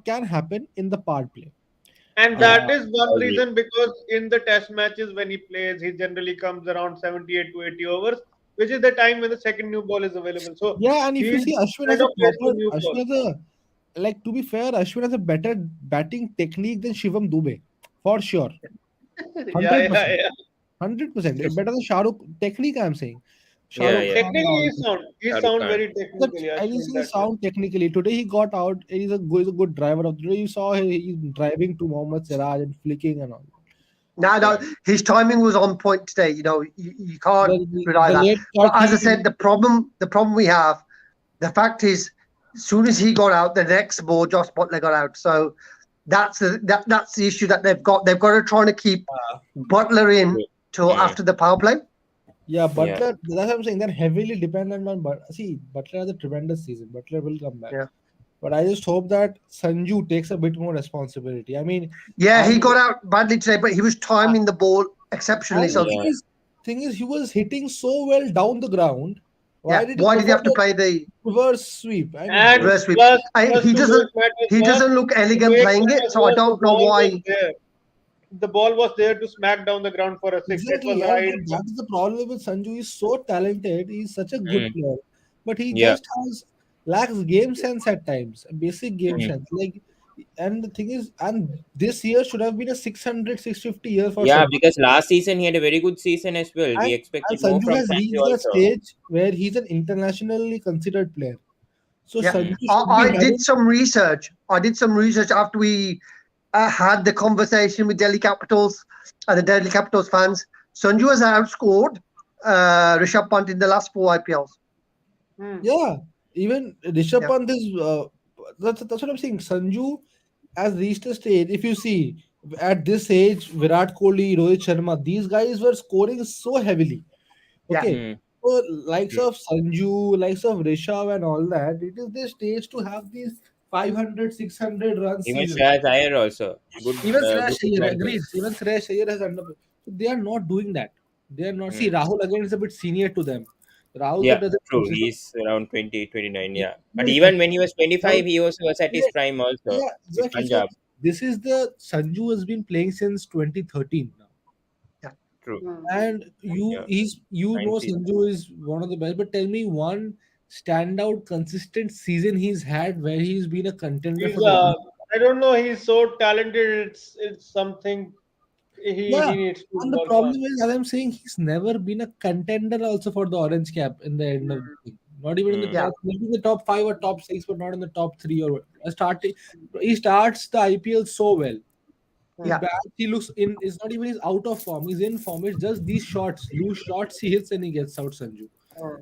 can happen in the power play. And Yeah. that Uh, is one I agree. reason because in the test matches when he plays, he generally comes around 78 to 80 overs, which is the time when the second new ball is available. So yeah, and if he you see Ashwin kind has a of plays the proper new ball. Ashwin has a like to be fair, Ashwin has a better batting technique than Shivam Dubey for sure, Yeah, hundred yeah, percent. yeah. 100% better than Shahrukh technique. I'm saying Yeah. Shahrukh Yeah. Khan and Technically, all. he's sound. He Shahrukh sound Khan. very That technically, I Ashwin, just say that way. sound technically. Today he got out. He's a good driver of the day. You saw he's driving to Mohammad Siraj and flicking and all. no, So no, Mm. his timing was on point today. You can't rely the that. late But cut as I he said, the problem we have, the fact is, as soon as he got out, the next ball, Josh Butler got out. So that's the issue that they've got. They've got to try to keep Butler in True. till Mm. after the power play. yeah Yeah. Butler. That's what I'm saying. They're heavily dependent on but see Butler has a tremendous season. Butler will come back. Yeah, But I just hope that Sanju takes a bit more responsibility. I mean, yeah, I'm he got out badly today, but he was uh, timing the ball exceptionally. and the So Yeah. thing is, he was hitting so well down the ground. Why yeah, did he why go did he for have to the play the reverse sweep? I mean, And reverse sweep? plus He to make doesn't matters he worse, doesn't look to elegant make playing it. matters So I worse, the don't know ball was why. there. The ball was there to smack down the ground for a six. It was exactly, right. and that is the problem with Sanju. He's so talented. He's such a good Mm. player, but he Yeah. just has lacks game sense at times, basic game Mm. sense. Like, and the thing is, and this year should have been a 600, 650 year for Yeah. Sanju. Because last season he had a very good season as well. We And expected more Sanju from has Sanju reached that also. stage where he's an internationally considered player. So Yeah, Mm. Sanju should be I did having. some research. I did some research after we had the conversation with Delhi Capitals and the Delhi Capitals fans. Sanju has outscored Rishabh Pant in the last four IPLs. Hmm. Yeah, even Rishabh Yeah, Pant is. That's what I'm saying. Sanju has reached a stage. If you see at this age, Virat Kohli, Rohit Sharma, these guys were scoring so heavily. yeah, Okay, Mm. so likes Mm. of Sanju, likes of Rishabh, and all that. It is the stage to have these 500, 600 run Even seasons. Shreyas Iyer also. Good. Even Shreyas Good Iyer example. agrees. Even Shreyas Iyer has under. So they are not doing that. They are not. See, Mm. Rahul again is a bit senior to them. Rahul so Yeah. doesn't True. consist of. He's around 20, 29. He Yeah. But will even 30. when he was 25, Now, he also was at his yeah, prime also yeah, with exactly. So Punjab. this is the Sanju has been playing since 2013 now, yeah. True. Hmm. and Yeah. you Nine know seasons. Sanju is one of the best. But tell me one standout consistent season he's had where he's been a contender He's for the league. I don't know. He's so talented. It's something Yeah, he needs to and the work problem on. is, as I'm saying, he's never been a contender also for the orange cap in the end of the thing. Not even in the Mm. Yeah, top, maybe in the top five or top six, but not in the top three or what. Starting. He starts the IPL so well. He Hmm. yeah, bats, he looks in. It's not even he's out of form. He's in form. It's just these shots, loose shots he hits and he gets out. Sanju. Hmm.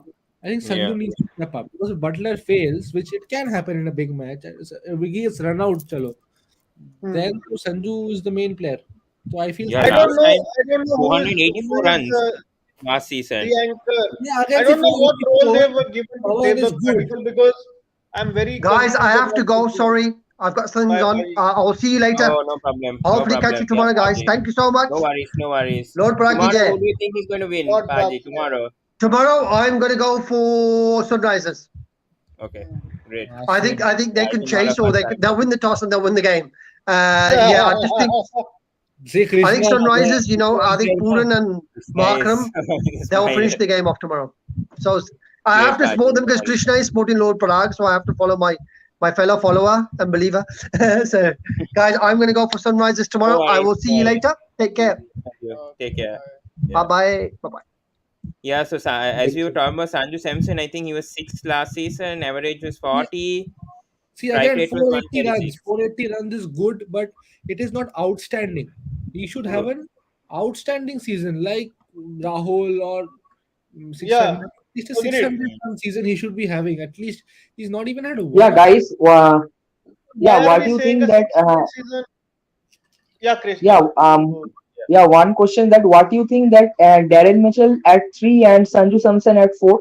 I think Yeah. Sanju needs to step up because if Butler fails, which it can happen in a big match. If he gets run out, chalo, then Hmm. Sanju is the main player. So I feel Yeah. I Sanju. don't Last know. time, I don't know who 484 is runs last the season. anchor. Yeah, I again, see don't know what role 484 they were given to power is Devdutt good. Padikkal because I'm very guys, I confused have to about this go. one. Sorry, I've got things Bye on. bye. I'll see you later. Oh, no problem. No Hopefully, catch problem. you Yeah, tomorrow, guys. Paji. Thank you so much. No worries. No worries. Lord Paragi Tomorrow, Jay. who do you think is going to win, God bless. Paji? Tomorrow. Tomorrow, I'm going to go for Sunrisers. Okay. Great. Same. I think they I can think all chase of or us are. they'll win the toss and they'll win the game. Yeah, I just think Yeah. See I think Krishna, Sunrisers. I think Sharma. Pooran and This guy is Markram they'll finish smile. the game off tomorrow. So I have Great, to Paji. support them No because worries. Krishna is supporting Lord Parag, so I have to follow my fellow follower and believer. So, guys, I'm going to go for Sunrisers No tomorrow. I worries. will No see you worries. later. Take care. Thank you. Take Okay, care. bye. Bye Yeah. bye. Bye bye. Yeah. So, as we were talking about Sanju Samson, I think he was sixth last season. Average was See, 40. see Strike again, rate was 480 runs. 136. 480 runs is good, but it is not outstanding. He should have True. an outstanding season like Rahul or Yeah, 600, at least a agreed. 600 run season he should be having. At least he's not even had Yeah, one. guys. Yeah, Why are what we do you saying a think that? 600 season? Yeah, Yeah, Krishna. Yeah. yeah. One question that what do you think that Darren Mitchell at 3 and Sanju Samson at 4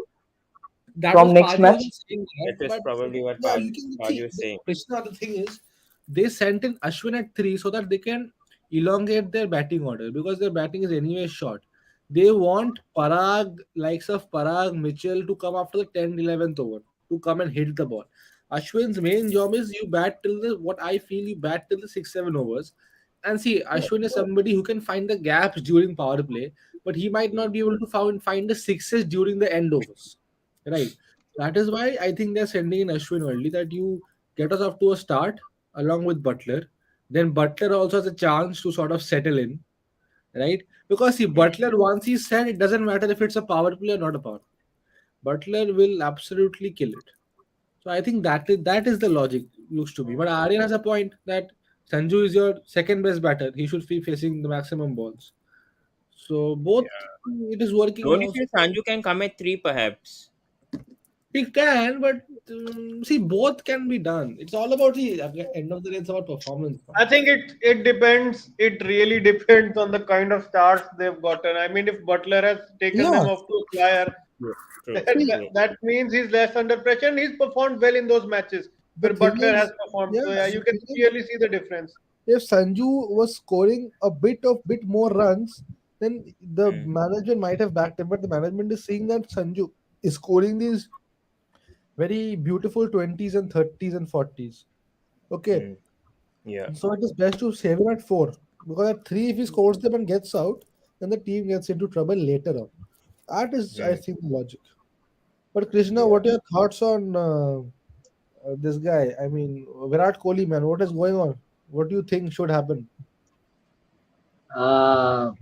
That was from next Paju match? was saying That that, is but probably what yeah, you can Paj see was saying. Krishna. The thing is, they sent in Ashwin at three so that they can elongate their batting order because their batting is anyway short. They want Parag, likes of Parag, Mitchell to come after the 10th, 11th over to come and hit the ball. Ashwin's main job is you bat till the what I feel you bat till the 6 7 overs. And see, Ashwin is somebody who can find the gaps during power play, but he might Mm, not be able to find the sixes during the end overs. Right. That is why I think they're sending in Ashwin early that you get us off to a start along with Butler. Then Butler also has a chance to sort of settle in, right? Because see, mm. Butler once he's set, it doesn't matter if it's a power play or not a power play. Butler will absolutely kill it. So I think that is the logic looks to be. But Aryan has a point that Sanju is your second best batter. He should be facing the maximum balls. So both it is working Don't you now. So feel Sanju can come at 3 perhaps? he can, but see, both can be done. It's all about the at the end of the day. It's about performance. No? I think it depends. It really depends on the kind of stars they've gotten. I mean, if Butler has taken them Yeah. off to a flyer, True, true, that, See, that, true. that means he's less under pressure and he's performed well in those matches the where thing Butler has is, performed. yeah, So yeah, the you can thing is, clearly see the difference. if Sanju was scoring a bit more runs, then the Mm, management might have backed him. But the management is seeing that Sanju is scoring these very beautiful 20s and 30s and 40s. Okay, mm. Yeah, so it is best to save him at four because at three, if he scores them and gets out, then the team gets into trouble later on. That is, I mm, think, the logic. But Krishna, yeah. what are your thoughts on this guy? I mean, Virat Kohli, man, what is going on? What do you think should happen? Uh,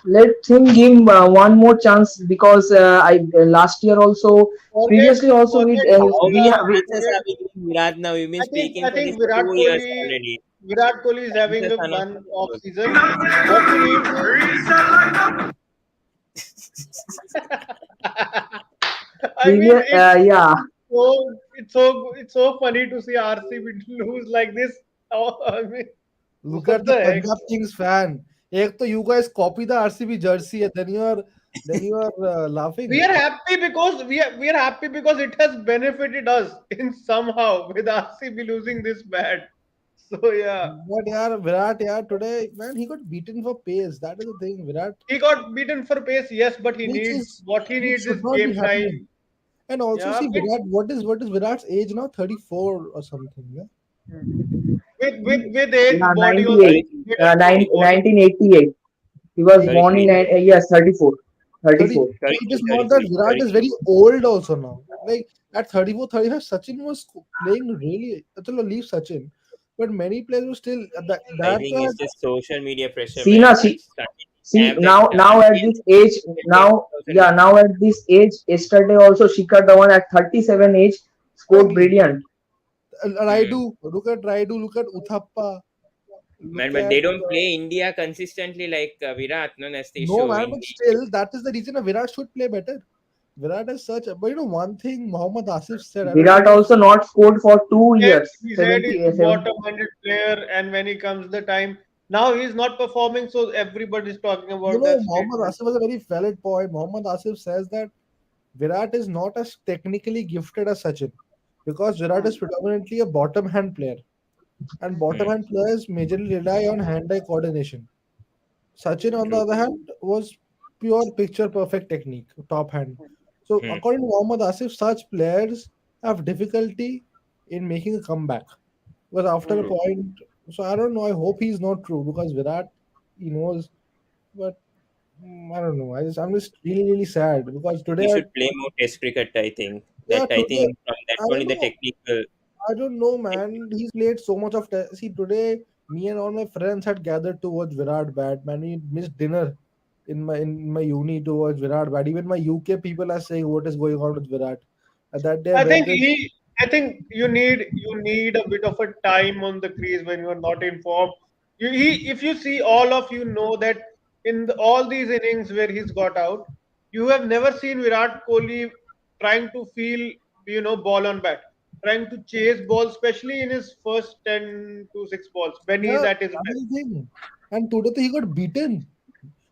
let him give one more chance because I last year also, Forget, previously also forget, How many chances forget. have we given Virat now? We've been speaking I for this think for 2 years already. Virat Kohli is having Chances a are not one off that season. What he needs is I mean, previous yeah. it's so funny to see RCB lose like this. Oh, I mean, Look what at the the heck? Punjab Kings fan. Ek to you guys copy the RCB jersey and then you are We laughing. are happy because we are happy because it has benefited us in somehow with RCB losing this bad. So yeah, But yeah, Virat, yeah, today, man, he got beaten for pace. That is the thing. Virat, he got beaten for pace, yes, but he which needs should is not be game happening. time. And also Yeah, see Virat, what is Virat's age now? 34 or something. Yeah? with age, Yeah, body also 98, 33, get strong body. 1988. He was born in, 33. yes, 34. 30. 34. So it is 33, not that 33, Virat is 33. very old also now. Like at 34, 35, Sachin was playing really. Chalo, leave Sachin. But many players were still I that think it's just social media pressure, See, na, man. see, Starting see have that now at IPL this age, get now, 20,000 yeah, runs. now at this age, yesterday also Shikhar Dhawan at 37 age scored exactly. brilliant. Hmm. Raidu, look at Raidu, look at Uthappa, Man, look but at they don't play India consistently like Virat, no, that's the no issue. man, In but the, still that is the reason Virat should play better. Virat is such, but one thing Mohammad Asif said, I don't know Virat if also not scored for 2 years, He said he's 70, the 70. bottom-minded player, and when he comes the time, now he's not performing, so everybody's talking you about know that Mohammad statement. Asif was a very valid point. Mohammad Asif says that Virat is not as technically gifted as Sachin because Virat is predominantly a bottom hand player, and bottom hmm, hand players majorly rely on hand eye coordination. Sachin, on the true. other hand, was pure picture perfect technique, top hand. So, Hmm, according to Mohammad Asif, such players have difficulty in making a comeback. Because after a true. point, so I don't know. I hope he's not true because Virat, he knows, but I don't know. I'm just really sad because He today, should play more Test cricket, I think. yeah, That I today, think from that's I only don't the know. technical. I don't know, man. He's played so much of. See, today, me and all my friends had gathered to watch Virat bat. Man, we missed dinner in my uni to watch Virat bat. Even my UK people are saying what is going on with Virat. And that day, I I went think this. he, I think you need a bit of a time on the crease when you are not informed. If you see, all of you know that all these innings where he's got out, you have never seen Virat Kohli trying to feel, ball on bat, trying to chase balls, especially in his first 10 to 6 balls when he's Yeah, at his that best. is the thing. And today he got beaten.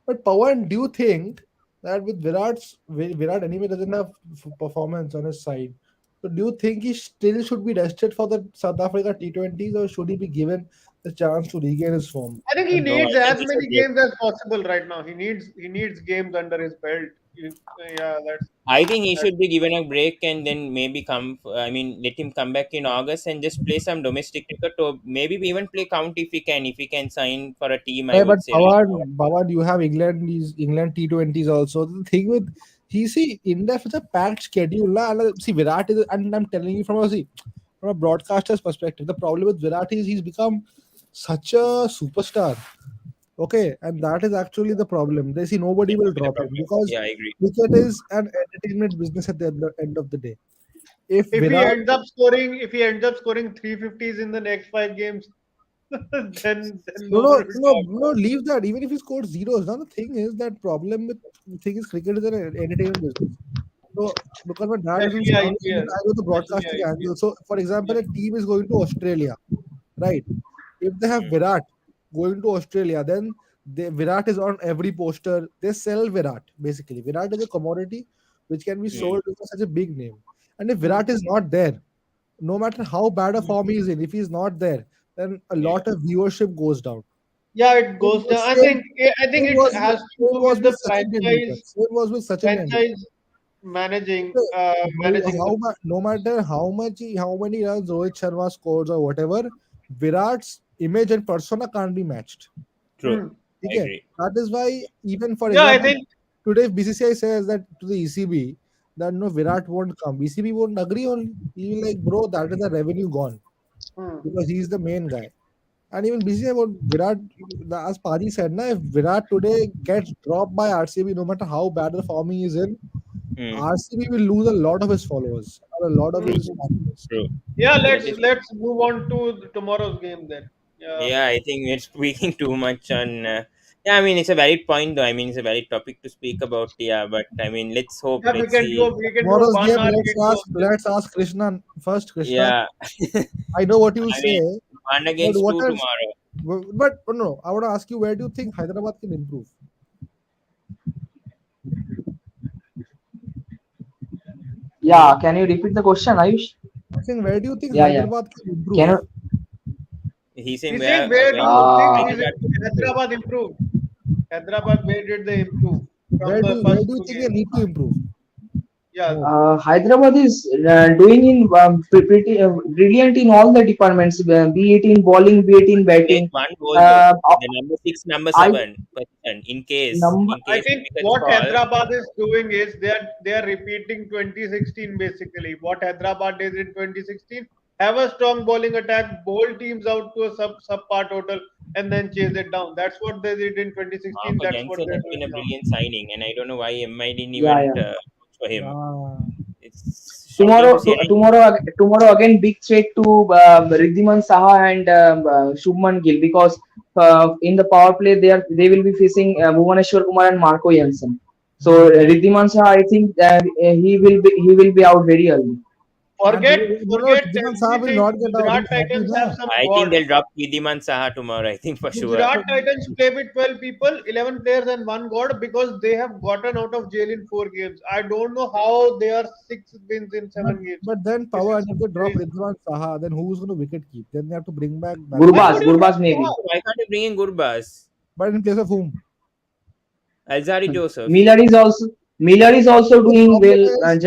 But Pawan, do you think that with Virat anyway doesn't have performance on his side? So do you think he still should be rested for the South Africa T20s, or should he be given the chance to regain his form? I think he And No, I needs think as he many should be. games as possible right now. He needs games under his belt. Yeah, I think he that's should be given a break and then maybe come. I mean, let him come back in August and just play some domestic cricket, or maybe we even play county if he can. If he can sign for a team, I yeah, but would say. Pawan, you have England T20s also. The thing with he see India has a packed schedule. See Virat is, and I'm telling you from a broadcaster's perspective, the problem with Virat is he's become such a superstar. Okay, and that is actually the problem. They see nobody That will would be the drop him problem. because Yeah, I agree. cricket is an entertainment business at the end of the day. If if he Virat, ends up scoring if he ends up scoring 350s in the next 5 games, then no, nobody no, will no, talk no, about leave that. Even if he scores zeros, now the thing is that problem with the thing is cricket is an entertainment business. So because my it. dad doesn't Especially sound, IPL. I know the Especially broadcasting IPL. angle. So, for example, Yeah. a team is going to Australia, right? If they have Mm, Virat going to Australia, then Virat is on every poster. They sell Virat basically. Virat is a commodity which can be mm, sold because such a big name. And if Hmm. Virat is not there, no matter how bad a form he is in, if he's not there, then a yeah. lot of viewership goes down. Yeah, it Same goes down. I same- think I think same it was has to same do was with with the Sachin Tendulkar. Same was with Sachin Tendulkar. franchise managing the. No matter how many runs Rohit Sharma scores or whatever, Virat's image and persona can't be matched. True. Hmm. I Okay, agree. that is why even for Yeah, I example, think. today if BCCI says that to the ECB that no Virat won't come, BCB won't agree only. He will like, bro, that is the revenue gone Hmm. because he's the main guy. And even BCCI won't Virat, as Padi said, na, if Virat today gets dropped by RCB, no matter how bad the form he is in, Mm, RCB will lose a lot of his followers or a lot of true. his followers. True. Yeah, That let's is. let's move on to tomorrow's game then. Yeah. Yeah, I think we're speaking too much on. Yeah, I mean it's a valid point though. I mean it's a valid topic to speak about. Yeah, but I mean let's hope. Yeah, we Let's can do see. a we can do a Tomorrow's one game, hour game of this. let's ask Krishna first. Krishna, Yeah. I know what you will I mean, say, one but against what two else? tomorrow. But no, I want to ask you, where do you think Hyderabad can improve? Yeah, Hello, can you repeat the question, Ayush? I'm saying, where do you think Yeah, yeah. Hyderabad can Can improve? you? He's saying He's saying where do where you think Uh, he's Hyderabad can improve. Hyderabad improved? Hyderabad, where did they improve from the Where first do you two think they games? need to improve Yeah, more? Hyderabad is doing in pretty brilliant in all the departments, be it in bowling, be it in There's batting. one goal though. Uh, The number six, number I seven position. number In I case think he gets what called. Hyderabad is doing is they are repeating 2016 basically. What Hyderabad did in 2016, have a strong bowling attack, bowl teams out to a subpar total, and then chase it down. That's what they did in 2016. Marco That's what Jansen they're has doing been a now. brilliant signing, and I don't know why MI didn't Yeah, even yeah. vote for him. Yeah. It's shocking to see. I mean, Tomorrow again big threat to Riddhiman Saha and Shubman Gill, because in the power play they will be facing Bhuvaneshwar Kumar and Marco Jansen. So Hmm. Riddhiman Saha, I think he will be out very early. And Forget Divan Saab will everything. not get out. Gujarat He's happy Titans have now. some I think gods. they'll drop Kidiman Saha tomorrow. I think for sure. Gujarat Titans play with 12 people, 11 players, and one god because they have gotten out of jail in 4 games. I don't know how they are 6 wins in But 7 games. but then This Pawan, is if they drop crazy. Ridwan Saha, then who's going to wicket keep? Then they have to bring back Why Balakrishna. would you Gurbaz drop maybe. Saha? Why can't you bring in Gurbaz? But in place of whom? Alzari Joseph. Miller is also The doing problem well. is,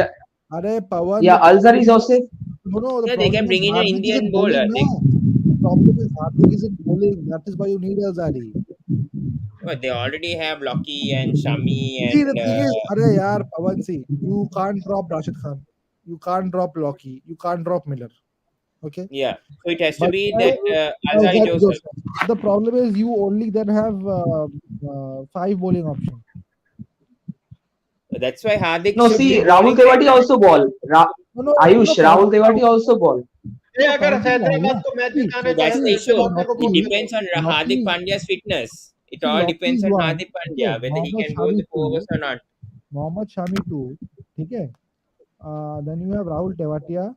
Are Pawan, Yeah, the Alzar problem is is, also. no, the Yeah, they problem can is bring in an Hardik is in Indian bowling bowler. now. The problem is Hardik is in bowling. That is why you need Azari. They already have Loki and Shami See, the and thing is, yaar, Pawan, see, you can't drop Rashid Khan. You can't drop Loki. You can't drop Miller. Okay? yeah. So it has to But be that Alzari Azari Joseph. Joseph. The problem is you only then have five bowling options. That's why Hardik No, should be see, Rahul bowling Tewati better. also ball. No, Ayush, Rahul counter. Tewati also ball. ये अगर Counter. Hyderabad को match See, So जिताने तो that's the see, issue. Hyderabad को It Loki, bowling depends चाहिए. on Hardik Loki, Pandya's fitness. It See, all Lockie depends is on one. Hardik Okay, Pandya whether he Mohammad can bowl Shami the 4 overs two. or not. Mohammad Shami two. Okay. Then you have Rahul Tewatia.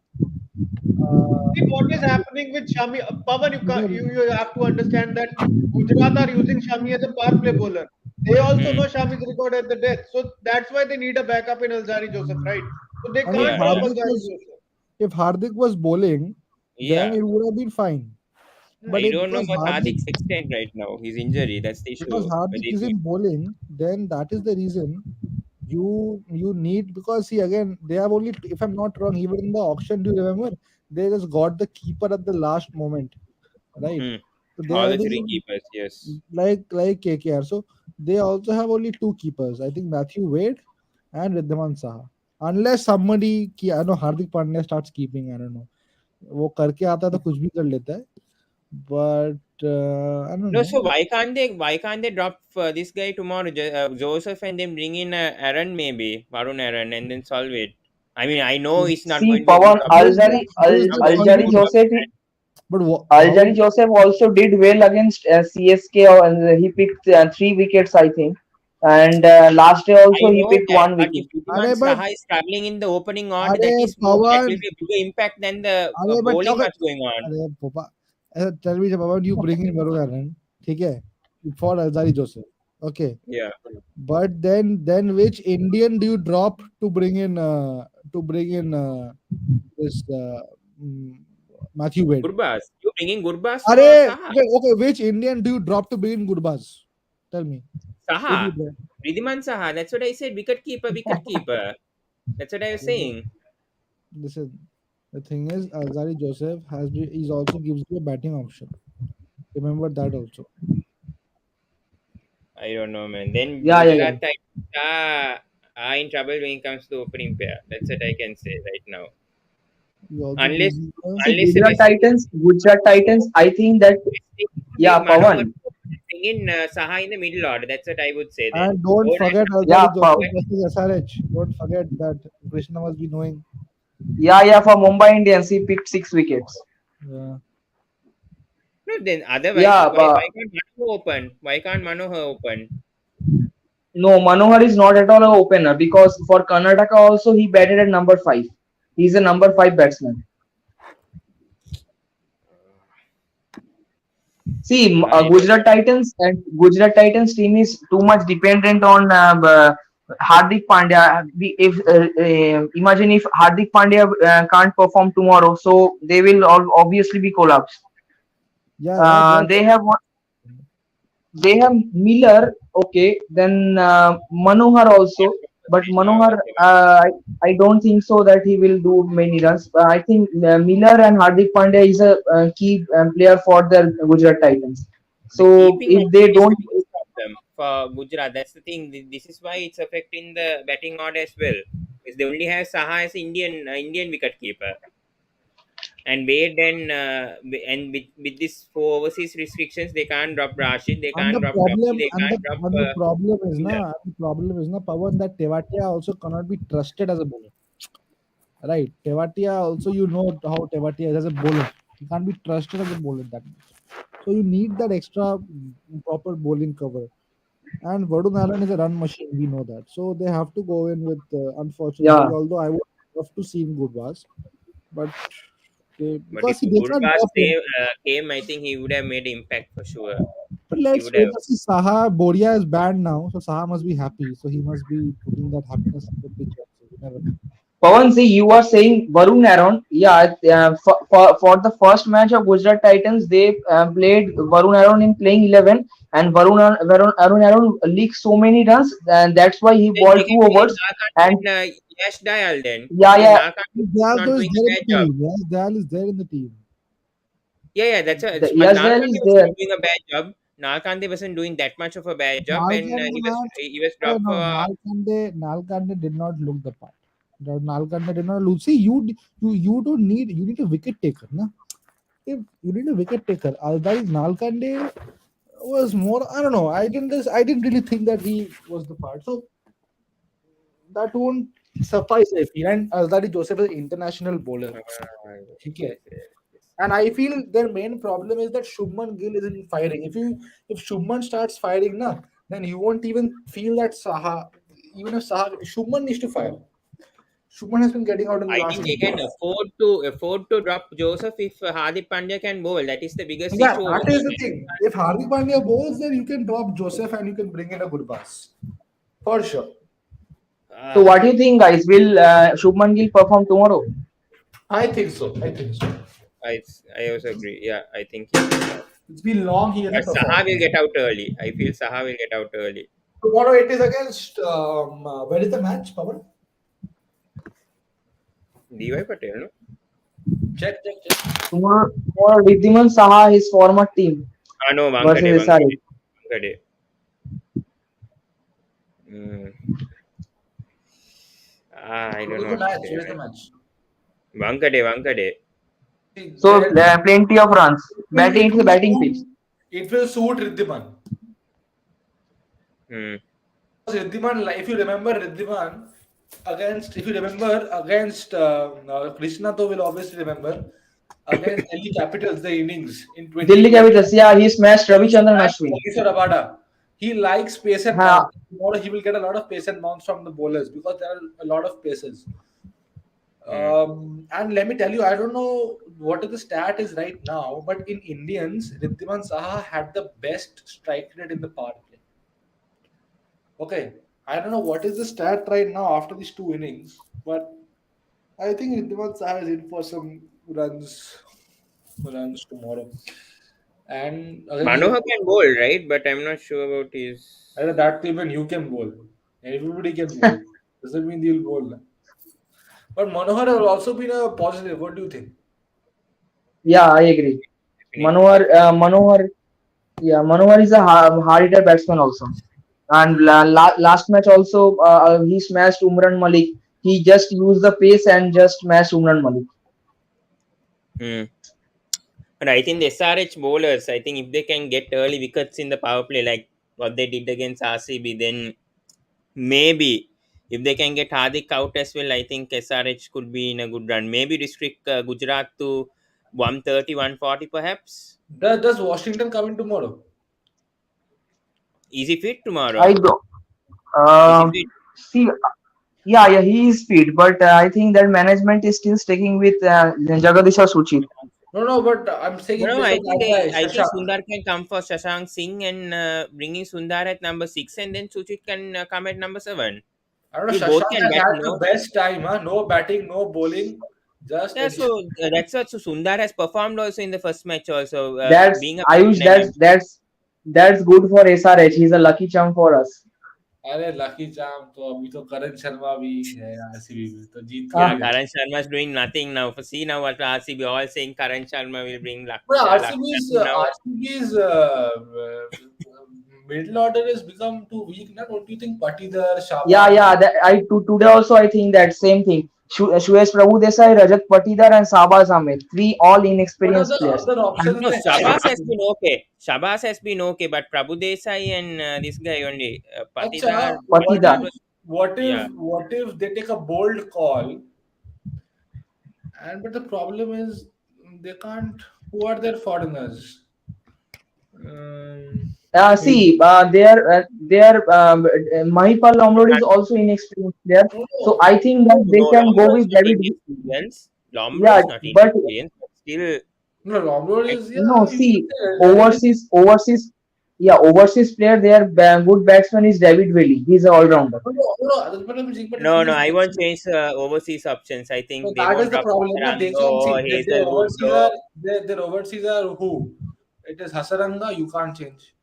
Uh, See what is happening with Shami. Pavan, even you have to understand that Gujarat are using Shami as a power play bowler. They also Hmm. know Shami's record at the death, so that's why they need a backup in Alzari Joseph, right? So they and if can't Yeah, drop yeah. Hardik Alzari was Joseph. if Hardik was bowling, then Yeah. it would have been fine. But I if don't know because about Hardik Hardik's extent right now. His injury, that's the because issue. Whether Hardik he can. isn't bowling, then that is the reason you need, because see again they have only, if I'm not wrong, even in the auction, do you remember they just got the keeper at the last moment, right? Hmm. So they All I the think three keepers, yes. like KKR. So they also have only two keepers. I think Matthew Wade and Riddhaman Saha. Unless somebody, I know Hardik Pandya starts keeping, I don't know. वो करके आता है तो कुछ भी कर लेता है. But I don't No, know. so why can't they drop this guy tomorrow, Joseph, and then bring in Aaron maybe, Varun Aaron, and then solve it. I mean, I know it's not See, going to be a good Pawan How is option. that Not going to be a Aljari solving? good Joseph, option. But how Aljari is Joseph also did well against CSK. He picked 3 wickets, I think, and last day I also he know picked that, one but wicket. if Udiman अरे but Saha is struggling in the opening order, अरे that is more, that will Pawan be a bigger impact than the अरे but bowling okay, much going on. अरे पापा, tell me about you bring in Varun Aaron, ठीक है, for Alzari Joseph, okay, Yeah, but then which Indian do you drop to bring in this mm, Matthew Wade? Gurbaz. You bringing Gurbaz अरे for Saha? okay, which Indian do you drop to bring in Gurbaz? Tell me who do you Saha. drop? Riddhiman Saha. That's what I said. Wicket keeper, wicket keeper. That's what I was saying. Listen, the thing is, Alzari Joseph he's also gives you a batting option. Remember that also. I don't know, man. Then Yeah, yeah, yeah. Gujarat are in trouble when it comes to opening pair. That's what I can say right now. He also Unless gives you a See, unless the Gujarat Titans. I think that West Indies bring yeah, Manohar, Pawan. bring in Saha in the middle order. That's what I would say then. and don't Don't forget Yeah, Alzari Joseph versus SRH. Don't forget that Krishna must be knowing. yeah. For Mumbai Indians, he picked 6 wickets. Yeah. no, then otherwise, Yeah, why but can't Manohar open? Why can't Manohar open? no, Manohar is not at all an opener because for Karnataka also he batted at number 5. He's a number 5 batsman. See, I don't Gujarat Titans team is too much dependent on Hardik Pandya. If imagine if Hardik Pandya can't perform tomorrow, so they will obviously be collapsed. Yeah, yeah, they are They have Miller, okay, then Manohar also, but right now. Manohar, Okay, I don't think so that he will do many runs. I think Miller and Hardik Pandya is a key player for the Gujarat Titans. the So keeping if they option is the don't, biggest problem for Gujarat. That's the thing. This is why it's affecting the batting order as well. Because they only have Saha as Indian wicket keeper. And Wade and with this four overseas restrictions, they can't drop Rashid, they and can't drop Lucky, they can't drop the problem is Miller. the problem is Pawan, that Tewatia also cannot be trusted as a bowler. Right. Tewatia also, you know how Tewatia is as a bowler. He can't be trusted as a bowler that much. So you need that extra proper bowling cover. And Varun Allen is a run machine. We know that. So they have to go in with, unfortunately, yeah, although I would love to see him Gurwas, but But if because they can't Gurbaz drop him. came, I think he would have made impact for sure. But He let's would wait have. and see. Saha Boria is banned now, so Saha must be happy. So he must be putting that happiness on the pitch also. You never know. Pawan, see, you are saying Varun Aaron. Yeah, for the first match of Gujarat Titans, they played Varun Aaron in playing 11, and Varun Aaron leaked so many runs, and that's why he Then they bowled can two bring in overs. And Narkand and Yash Dayal then. yeah, Because yeah, Narkand is Dayal not though is doing there a in bad the job. team. Yes, Dayal is there in the team. Yeah, yeah, that's a, but Yasdale Narkand is was there. not doing a bad job. Narkand wasn't doing that much of a bad job, and Nalkande man, he was oh dropped no, for. Nalkande did not look the part. Nalkande did not look. See, you don't need, you need a wicket taker, na? If you need a wicket taker, otherwise Nalkande was more. I don't know. I didn't really think that he was the part. So that won't suffice. I feel. And Alzari Joseph is an international bowler. Yes, Okay. yes, yes. And I feel their main problem is that Shubman Gill isn't firing. If Shubman starts firing, na, then you won't even feel that Saha. Even if Saha, Shubman needs to fire. Shubman has been getting out in the I last think few they can games. afford to drop Joseph if Hardik Pandya can bowl. That is the biggest Yeah, issue over that is the there. thing. If Hardik Pandya bowls, then you can drop Joseph and you can bring in a good pass for sure. So Ah, what do you think, guys? Will Shubman Gill perform tomorrow? I think so. I think so. I also agree. Yeah, I think he will start. It's been long. He But hasn't Saha performed. will get out early. I feel Saha will get out early. Tomorrow it is against. Where is the match, Pawan? DY Patel, no? Check. Tomorrow Riddhiman Saha, his former team Ah, no, Wankade, versus Wankade, SRH. Wankade. Mm. I Where don't is know the what to match? say, Where is the man. match? Wankade, Wankade. See, So plenty of runs. Batting, it it's a will batting pitch. suit. It will suit Riddhiman. Hmm. Because Riddhiman, if you remember Riddhiman against, if you remember against Krishna, to will obviously remember against Delhi Capitals the innings in Delhi 2012. Capitals, yeah, he smashed He Ravichandran smashed Ashwin. Kagiso Rabada. He likes pace and Ha, bounce. Tomorrow he will get a lot of pace and bounce from the bowlers because there are a lot of paces. Hmm. And let me tell you, I don't know what the stat is right now, but in Indians, Riddhiman Saha had the best strike rate in the power play. Okay, I don't know what is the stat right now after these two innings, but I think Riddhiman Saha is in for some runs tomorrow. And again, he Manohar can bowl, right? But I'm not sure about his. I know that even you can bowl. Everybody can bowl. Doesn't mean they'll bowl. But Manohar has also been a positive. What do you think? yeah, I agree. Definitely, definitely. Manohar is a hard hitter batsman also. And last match also, he smashed Umran Malik. He just used the pace and just smashed Umran Malik. Hmm. But I think the SRH bowlers, I think if they can get early wickets in the power play, like what they did against RCB, then maybe if they can get Hardik out as well, I think SRH could be in a good run. Maybe restrict Gujarat to 130, 140 perhaps. Does Washington come in tomorrow? Easy fit tomorrow. I do. Easy Um, fit. See, yeah, he is fit, but I think that management is still sticking with Jagadisha Suchit. No, but I'm saying No, in no, place of that guy, I think Shashank. Sundar can come for Shashank Singh and bringing Sundar at number 6 and then Suchit can come at number 7. I don't know. You both Shashank can has bat, had the no? best time, huh? No batting, no bowling, just Yeah, so enjoy. that's what. So Sundar has performed also in the first match also, That's being a Ayush. batsman. That's good for SRH. He's a lucky charm for us. अरे lucky चाम तो अभी तो करण शर्मा भी है RCB में तो जीत Yeah, थोड़ी Uh, रहे. Karan Sharma is doing nothing now. For see now what RCB all saying Karan Sharma will bring luck. But Luck RCB's now. RCB's middle order has become too weak now. Don't you think Patidar, yeah, Shabana? yeah. Today also I think that same thing. Suresh Prabhu Desai, Rajat Patidar, and Sabaz Ahmed, three all What are inexperienced the players. other options And No, they have? Shabas has been okay. Shabas has been okay, but Prabhu Desai and this guy only. Patidar, Acha, Patidar. that was yeah. what if they take a bold call and but the problem is they can't. Who are their foreigners? Um, See, Mahipal Lomrod is also inexperienced player. So no, I think No, that they no, can go Lomro is with not David. inexperienced. Lomro Yeah, is not but inexperienced, but still, no, Romero I, is no, you can see, say relatively. overseas player. Their good batsman is David Veli. He's an all rounder. That's what I'm saying. But the no, thing no, is, I won't change overseas options. I so think they that is won't the drop problem. Na? They Hasarango can or see that their Hazelwood. overseas are their overseas are who? It is Hasaranga. You can't change.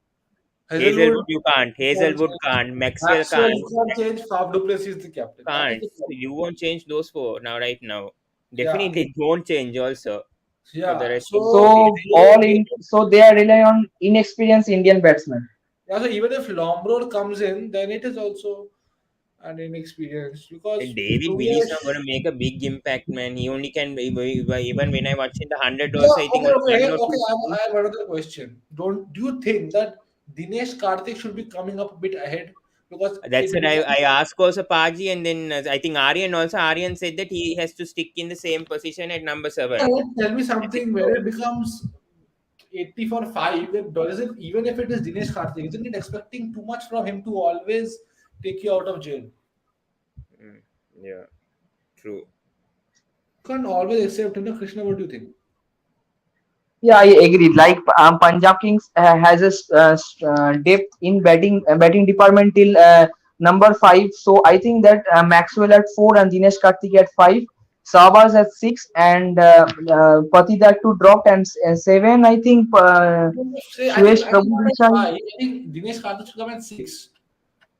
Hazelwood. Hazelwood you can't. You can't Hazelwood change. can't. Maxwell Maxwell. can't. You can't change. Faf du Plessis is the captain. That is Can't. the So problem. you won't change those four now, right now. Yeah. Definitely don't change also for the Yeah. rest of the So series. So they are relying on inexperienced Indian batsmen. yeah. So even if Lomrod comes in, then it is also an inexperience because And David Will is Suyash. not going to make a big impact, man. He only can, even when I watch in the 100 Yeah, also, I think okay, only okay, one or okay. two. I have another question. Do you think that Dinesh Karthik should be coming up a bit ahead? because That's it what I becomes. asked also Paji, and then I think Aryan said that he has to stick in the same position at number Yeah, 7. like, tell me That's it. something where So, it becomes 80 for 5. Then does it, even if it is Dinesh Karthik, isn't it expecting too much from him to always take you out of jail? You mm, yeah, true. can't always accept, Krishna, what do you think? Yeah, I agree. Like Punjab Kings has a depth in batting department till number 5. So I think that Maxwell at 4 and Dinesh Karthik at 5, Sabas at 6, and Patida to dropped and 7. I think Say, Suresh I think Prabhu not at Desai. 5. I think Dinesh Karthik should come at 6.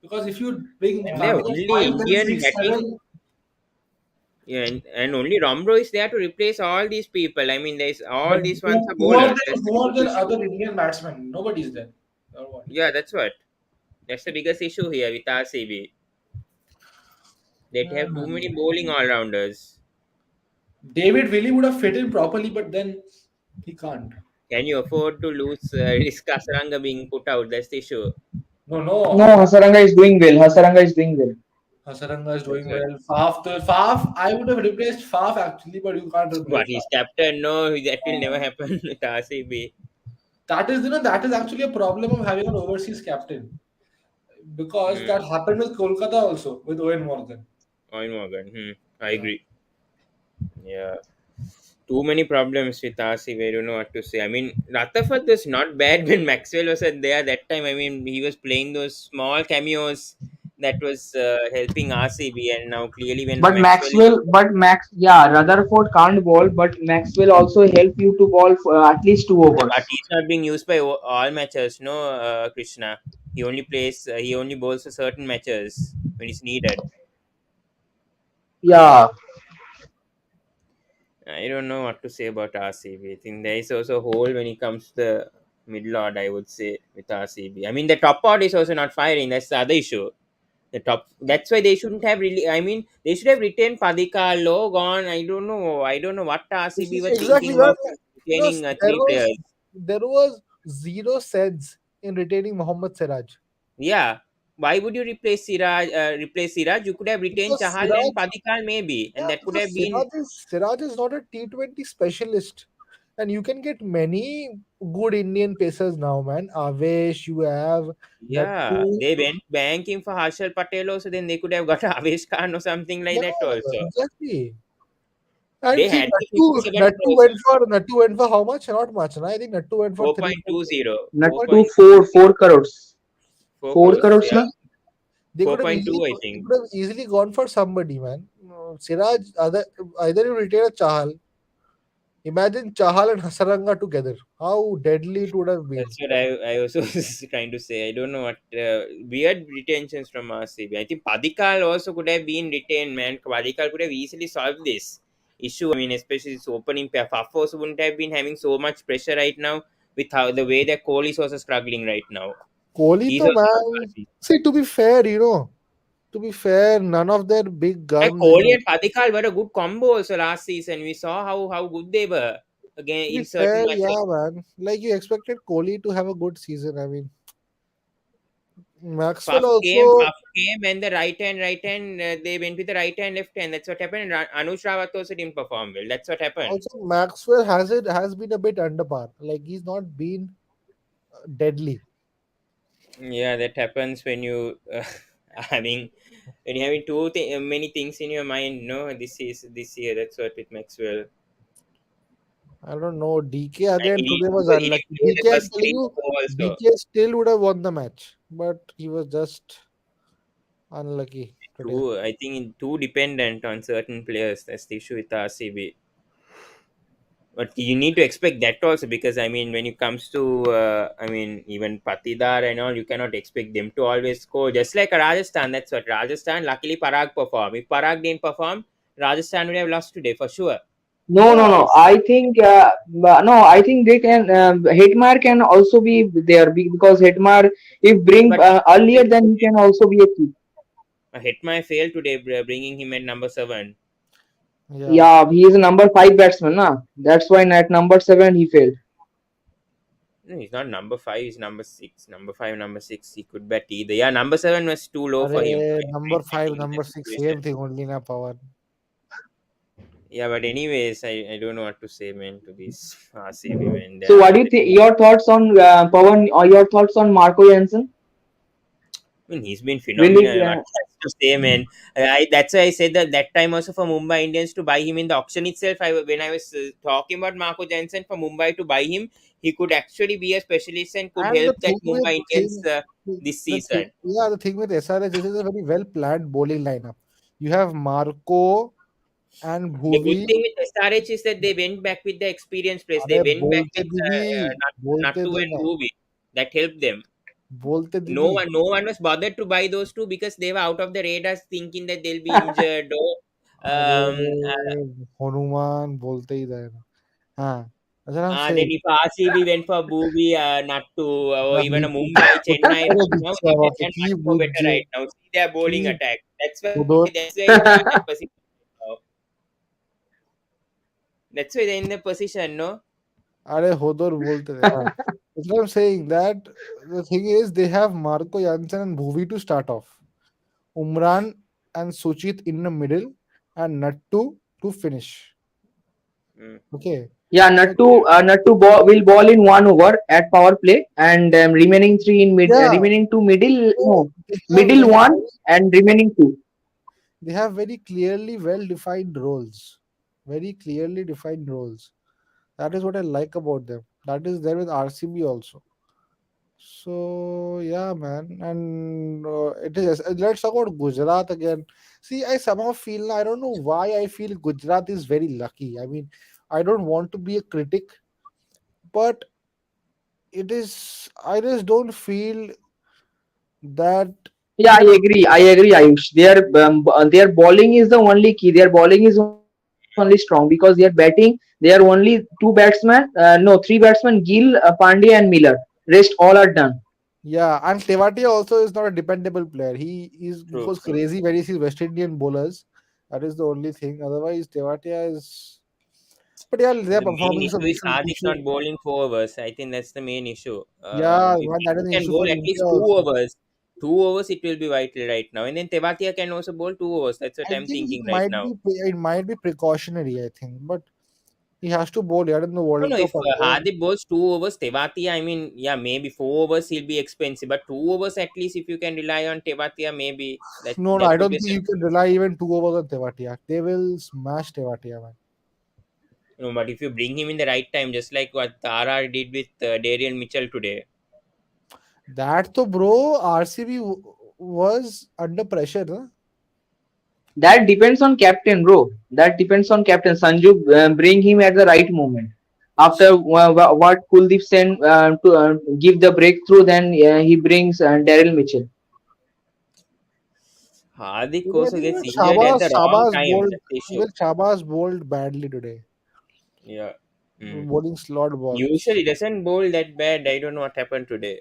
Because if you bring And they're Karthik at only 5, then Indian 6, batting. 7. Yeah, and only Romro is there to replace all these people. I mean, there's But all these ones are bowlers. That's the who are biggest their issue. other Indian batsmen? Nobody's there. Or what? Yeah, that's what. That's the biggest issue here with RCB. They Yeah, have too man. many bowling all rounders. David really would have fit in properly, but then he can't. Can you afford to lose risk Kasaranga being put out? That's the issue. No, no. No, Hasaranga is doing well. Hasaranga is doing well. Hasaranga is That's doing what. well. Faf, I would have replaced Faf actually, but you can't replace But Faf. he's captain. No, that will never happen with RCB. That is actually a problem of having an overseas captain because Hmm. that happened with Kolkata also with Owen Morgan. Owen Morgan. I Yeah. agree. Yeah. Too many problems with RCB. I don't know what to say. I mean, Rutherford was not bad when Maxwell was at there that time. I mean, he was playing those small cameos that was helping RCB, and now clearly when Maxwell is, Yeah, Rutherford can't ball, but Maxwell also help you to ball for at least 2 overs. but he's not being used by all matches. No, Krishna. He only plays. He only bowls for certain matches when it's needed. Yeah, I don't know what to say about RCB. I think there is also a hole when it comes to the middle order, I would say, with RCB. I mean, the top order is also not firing. That's the other issue. The top. That's why they shouldn't have really. I mean, they should have retained Padika, Low gone. I don't know. I don't know what This RCB is were exactly thinking when of retaining three players. there was zero sense in retaining Mohammad Siraj Yeah. Why would you replace Siraj? Replace Siraj? You could have retained because Chahal and Padikal maybe, and that could have been. Siraj is not a T20 specialist, and you can get many good Indian pacers now, man. Avesh, you have Yeah, Nattu. they went banking for Harshal Patel also. Then they could have got Avesh Khan or something like Yeah, that also. exactly. And They see, had the 57 crores, Nattu went for how much? Not much. No? I think Nattu went for 3.4. 4.20, not to 4 4.20, 4 crores, 4 4 crores. crores Yeah, na? I They think. could have easily gone for somebody, man. No, Siraj, either you retain a Chahal. Imagine Chahal and Hasaranga together. How deadly it would have been. That's what I also was trying to say. I don't know what weird retentions from RCB. I think Padikal also could have been retained, man. Padikal could have easily solved this issue. I mean, especially this opening pair. Faf also wouldn't have been having so much pressure right now with how the way that Kohli is also struggling right now. Kohli, He's to also man. See, to be fair, none of their big and guns. Kohli and Padikal were a good combo also last season. We saw how good they were again To be in certain fair, matches. yeah, man. Like you expected Kohli to have a good season. I mean, Maxwell also. Puff came, and the right hand, they went with the right hand, left hand. That's what happened. And Anush Rawat also didn't perform well. That's what happened. Also, Maxwell has been a bit under par. Like he's not been deadly. Yeah, that happens when you having when you're having many things in your mind. No, this year. That's what with Maxwell. I don't know. DK And again today was he didn't unlucky. play the DK, I'm first telling three you, or four also. DK still would have won the match, but he was just unlucky today. I think too dependent on certain players. That's the issue with RCB. But you need to expect that also because I mean, when it comes to I mean, even Patidar and all, you cannot expect them to always score. Just like Rajasthan, that's what Rajasthan. Luckily, Parag performed. If Parag didn't perform, Rajasthan would have lost today for sure. No, no, Yeah, no. I think they can. Hitmar can also be there because Hitmar, if bring But earlier, then he can also be a key. Hetmai failed today, bringing him at number 7. yeah. Yeah, he is a number 5 batsman, na. That's why at number 7 he failed. No, he's not number five. He's number six. Number five, number six. He could bet either. Yeah, number seven was too low for him. Arey, I number I five, think in number that six, situation. same thing only na power. Yeah, but anyways, I don't know what to say, man, to this RCB, man. They So are. what do you think? Your thoughts on Pawan, or your thoughts on Marco Jansen? I mean, he's been Will he? phenomenal. What has to say, man? That's why I said that time also for Mumbai Indians to buy him in the auction itself. When I was talking about Marco Jansen for Mumbai to buy him, he could actually be a specialist and could And help that Mumbai Indians this the thing, season. yeah, the thing with SRH, this is a very well planned bowling lineup. You have Marco and The good Bhuvi. thing with SRH is that they went back with the experienced players. They अरे went back बोलते with दीदी बोलते Nattu दो and ना Bhuvi. That helped them. बोलते दीदी No one was bothered to buy those two because they were out of the radars, thinking that they'll be injured. Or, अरे um, Hanuman बोलते ही रहे ना हाँ that's what I'm then saying. if RCB went for Bhuvi, Nattu, or even a Rahul Mumbai, Chennai, अरे right now गुच्छा they've बात done की much more better बुझे right now. See their bowling की attack. उधर That's why they're in that position right now. That's why they're in the position, no? अरे होदर बोलते थे हाँ that's what I'm saying that the thing is they have Marco Jansen and Bhuvi to start off, Umran and Suchit in the middle, and Nattu to finish. Mm. Okay, Yeah, so Nattu will ball in 1 over at power play, and remaining three in yeah, remaining two middle, so no, middle one and remaining two. they have very clearly well defined roles, very clearly defined roles. That is what I like about them. That is there with RCB also. So yeah, man, and it is. Let's talk about Gujarat again. See, I somehow feel I don't know why I feel Gujarat is very lucky. I mean, I don't want to be a critic, but it is. I just don't feel that. Yeah, I agree. I agree, Ayush. Their bowling is the only key. Their bowling is only strong because they are batting. They are only two batsmen. No, three batsmen: Gill, Pandey, and Miller. Rest all are done. Yeah, and Tewatia also is not a dependable player. True, Goes true. crazy when he sees West Indian bowlers. That is the only thing. Otherwise, Tewatia is. But yeah, their The main performance is a issue is different Hardik issue. not bowling 4 overs. I think that's the main issue. Yeah, If man, that is he an can issue bowl for at India least two also. overs, 2 overs, it will be vital right now. And then Tevatia can also bowl 2 overs. That's what I I'm think thinking right now. it might be precautionary, I think, but he has to bowl here in the No, World no. Cup If again. Hardik bowls 2 overs, Tevatia, I mean, yeah, maybe 4 overs he'll be expensive, but 2 overs at least if you can rely on Tevatia, maybe No, that I could don't be a think you solution. can rely even 2 overs on Tewatia. They will smash Tewatia, man. No, but if you bring him in the right time, just like what the RR did with Dariel Mitchell today. That to bro, RCB was under pressure, huh? That depends on captain, bro. That depends on captain. Sanju, bring him at the right moment. After what Kuldeep sent to give the breakthrough, then he brings Daryl Mitchell. Hardik Today, I also think gets injured at the wrong time. That's the issue. Shabazz bowled badly today. Yeah. Mm. Bowling slot balls. Usually doesn't bowl that bad. I don't know what happened today.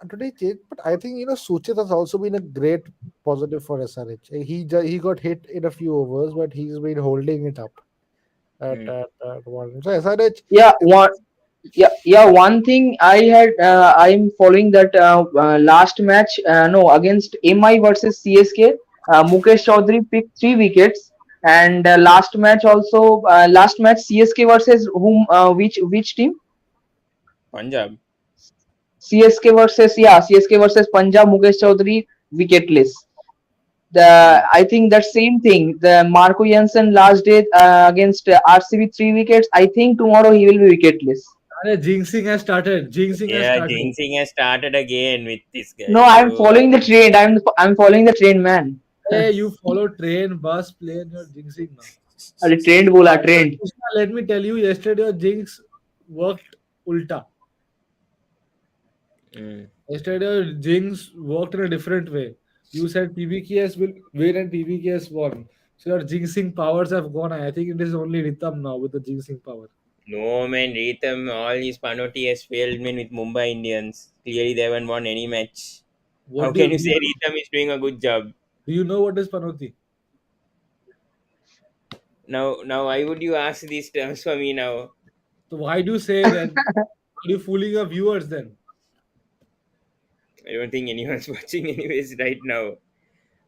And today changed, but I think Suchit has also been a great positive for SRH. He got hit in a few overs, but he's been holding it up Mm. at one. So SRH, Yeah, one thing I'm following that last match, no, against MI versus CSK, Mukesh Chaudhary picked 3 wickets, and last match CSK versus whom, which team? Punjab. CSK versus Punjab, Mukesh Chaudhary wicketless. Mm. I think that same thing. The Marco Jansen last day against RCB 3 wickets. I think tomorrow he will be wicketless. अरे jinxing has started. Jinxing has Yeah, started. jinxing has started again with this No, guy. I'm So following the trend. I'm following the trend, man. Hey, you follow train, bus, plane, you're jinxing now. अरे trend बोला But trend. Krishna, let me tell you, yesterday your jinx worked ulta. mm. Yesterday your jinx worked in a different way. You said PBKS will win and PBKS won. So your jinxing powers have gone. I think it is only Ritam now with the jinxing power. No man, Rhythm, all his Panotti has failed man with Mumbai Indians. Clearly they haven't won any match. How What can you say Rhythm is doing a good job? do you know what is Panoti? Now why would you ask these terms for me now? So why do you say then? Are you fooling your viewers then? I don't think anyone's watching anyways right now.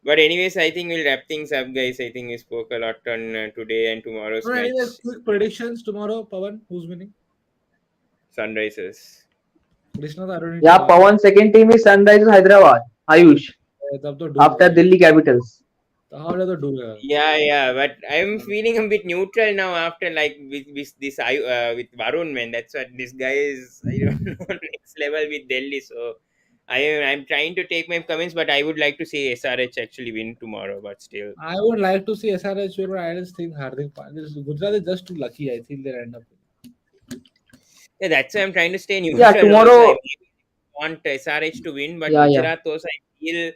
But anyways, I think we'll wrap things up, guys. I think we spoke a lot on today and tomorrow's No, anyways, match. quick predictions tomorrow, Pawan. Who's winning? Sunrisers. Krishna, I don't need to Yeah, ask. Pawan second team is Sunrisers Hyderabad. Ayush तब तो डूब after गए. Delhi Capitals. तो हावड़े तो डूब गए. Yeah, but I'm feeling a bit neutral now after like with this with Varun, man. That's what this guy is. I don't know, next level with Delhi. So I'm trying to take my comments, but I would like to see SRH actually win tomorrow. But still, I would like to see SRH win, but I just think Hardik Pandya. Gujarat is just too lucky. I think they'll end up. yeah, that's why I'm trying to stay Yeah, neutral. Also, I tomorrow. really want SRH to win, but Yeah, yeah. Gujarat also I feel.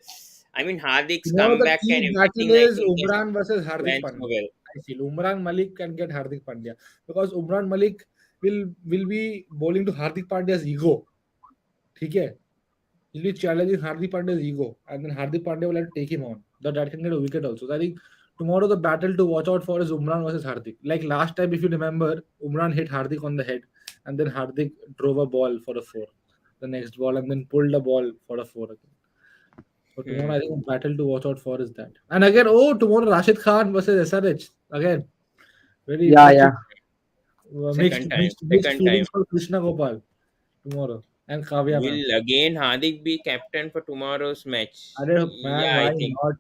I mean, Hardik's Tomorrow the comeback and key battle everything. I is think just Umran versus Hardik went so Pandya. well. I feel Umran Malik can get Hardik Pandya because Umran Malik will be bowling to Hardik Pandya's ego. Okay, he'll be challenging Hardik Pandya's ego, and then Hardik Pandya will have to take him on. That can get a wicket also. So I think tomorrow the battle to watch out for is Umran versus Hardik. Like last time, if you remember, Umran hit Hardik on the head, and then Hardik drove a ball for a four, the next ball, and then pulled a ball for a four again. So tomorrow, I think the battle to watch out for is that. And again, oh, tomorrow Rashid Khan versus SRH. Again, very Yeah, yeah. interesting. Mixed, Second time, mixed, mixed second time. feelings for Krishna Gopal tomorrow and Kavya ma'am. Will again Hardik be captain for tomorrow's match? Man, Yeah, I why think. not?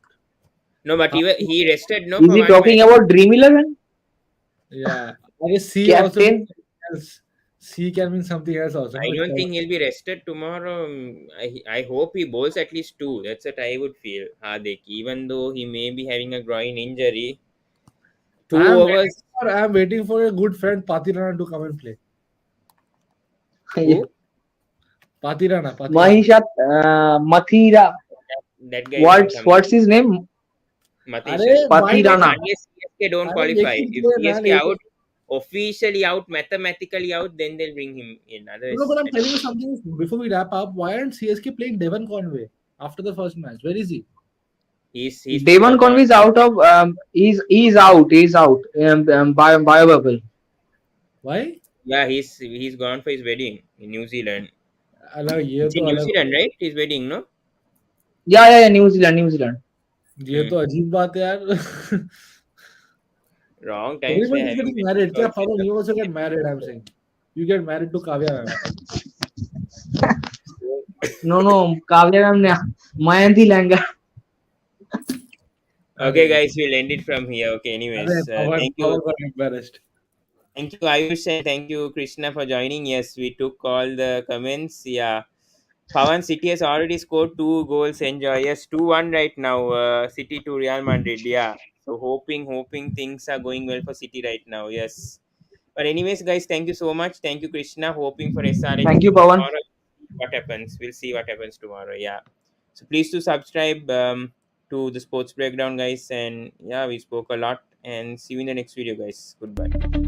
No, but he rested no Is for he one match. talking about Dream 11? Yeah, I guess C also means Captain? something else. C can mean something else also. I No, don't think he'll be rested tomorrow. I hope he bowls at least two. That's what I would feel. Hardik, even though he may be having a groin injury, two overs. I'm waiting for a good friend Patirana to come and play. Yeah. Who? Patirana. Mahishat Mathira. That guy might What's something. his name? Matisha. Why not? Pathirana. Unless CSK don't Make qualify. him If play, man. CSK out, officially out, mathematically out, then they'll bring him in. No, Otherwise, but I'm I don't telling you something before we wrap up. Why aren't CSK playing Devon Conway after the first match? Where is he? he's Devon gone. Conway is out of he's out bio bubble. Why? Yeah, he's gone for his wedding in New Zealand. अलग ये It's तो in New अलग Zealand, right? His wedding, no? Yeah, New Zealand. ये तो अजीब बात है यार. Wrong times they're Everybody's having getting married. weddings क्या also. Pawan, you also get married, I'm saying. You get married to Kavya ma'am. No, Kavya ma'am ne Mayanti Langa. Okay, guys, we'll end it from here. Okay, anyways, अरे thank you. Pawan got embarrassed. Thank you, Ayush, and thank you, Krishna, for joining. Yes, we took all the comments. Yeah. Pawan City has already scored 2 goals. Enjoy. Yes, 2-1 right now. City to Real Madrid. Yeah. So hoping things are going well for City right now. Yes. But anyways, guys, thank you so much. Thank you, Krishna. Hoping for SRH Thank you, Pawan. tomorrow. What happens? We'll see what happens tomorrow. Yeah. So please do subscribe to the Sports Breakdown, guys. And yeah, we spoke a lot. And see you in the next video, guys. Goodbye.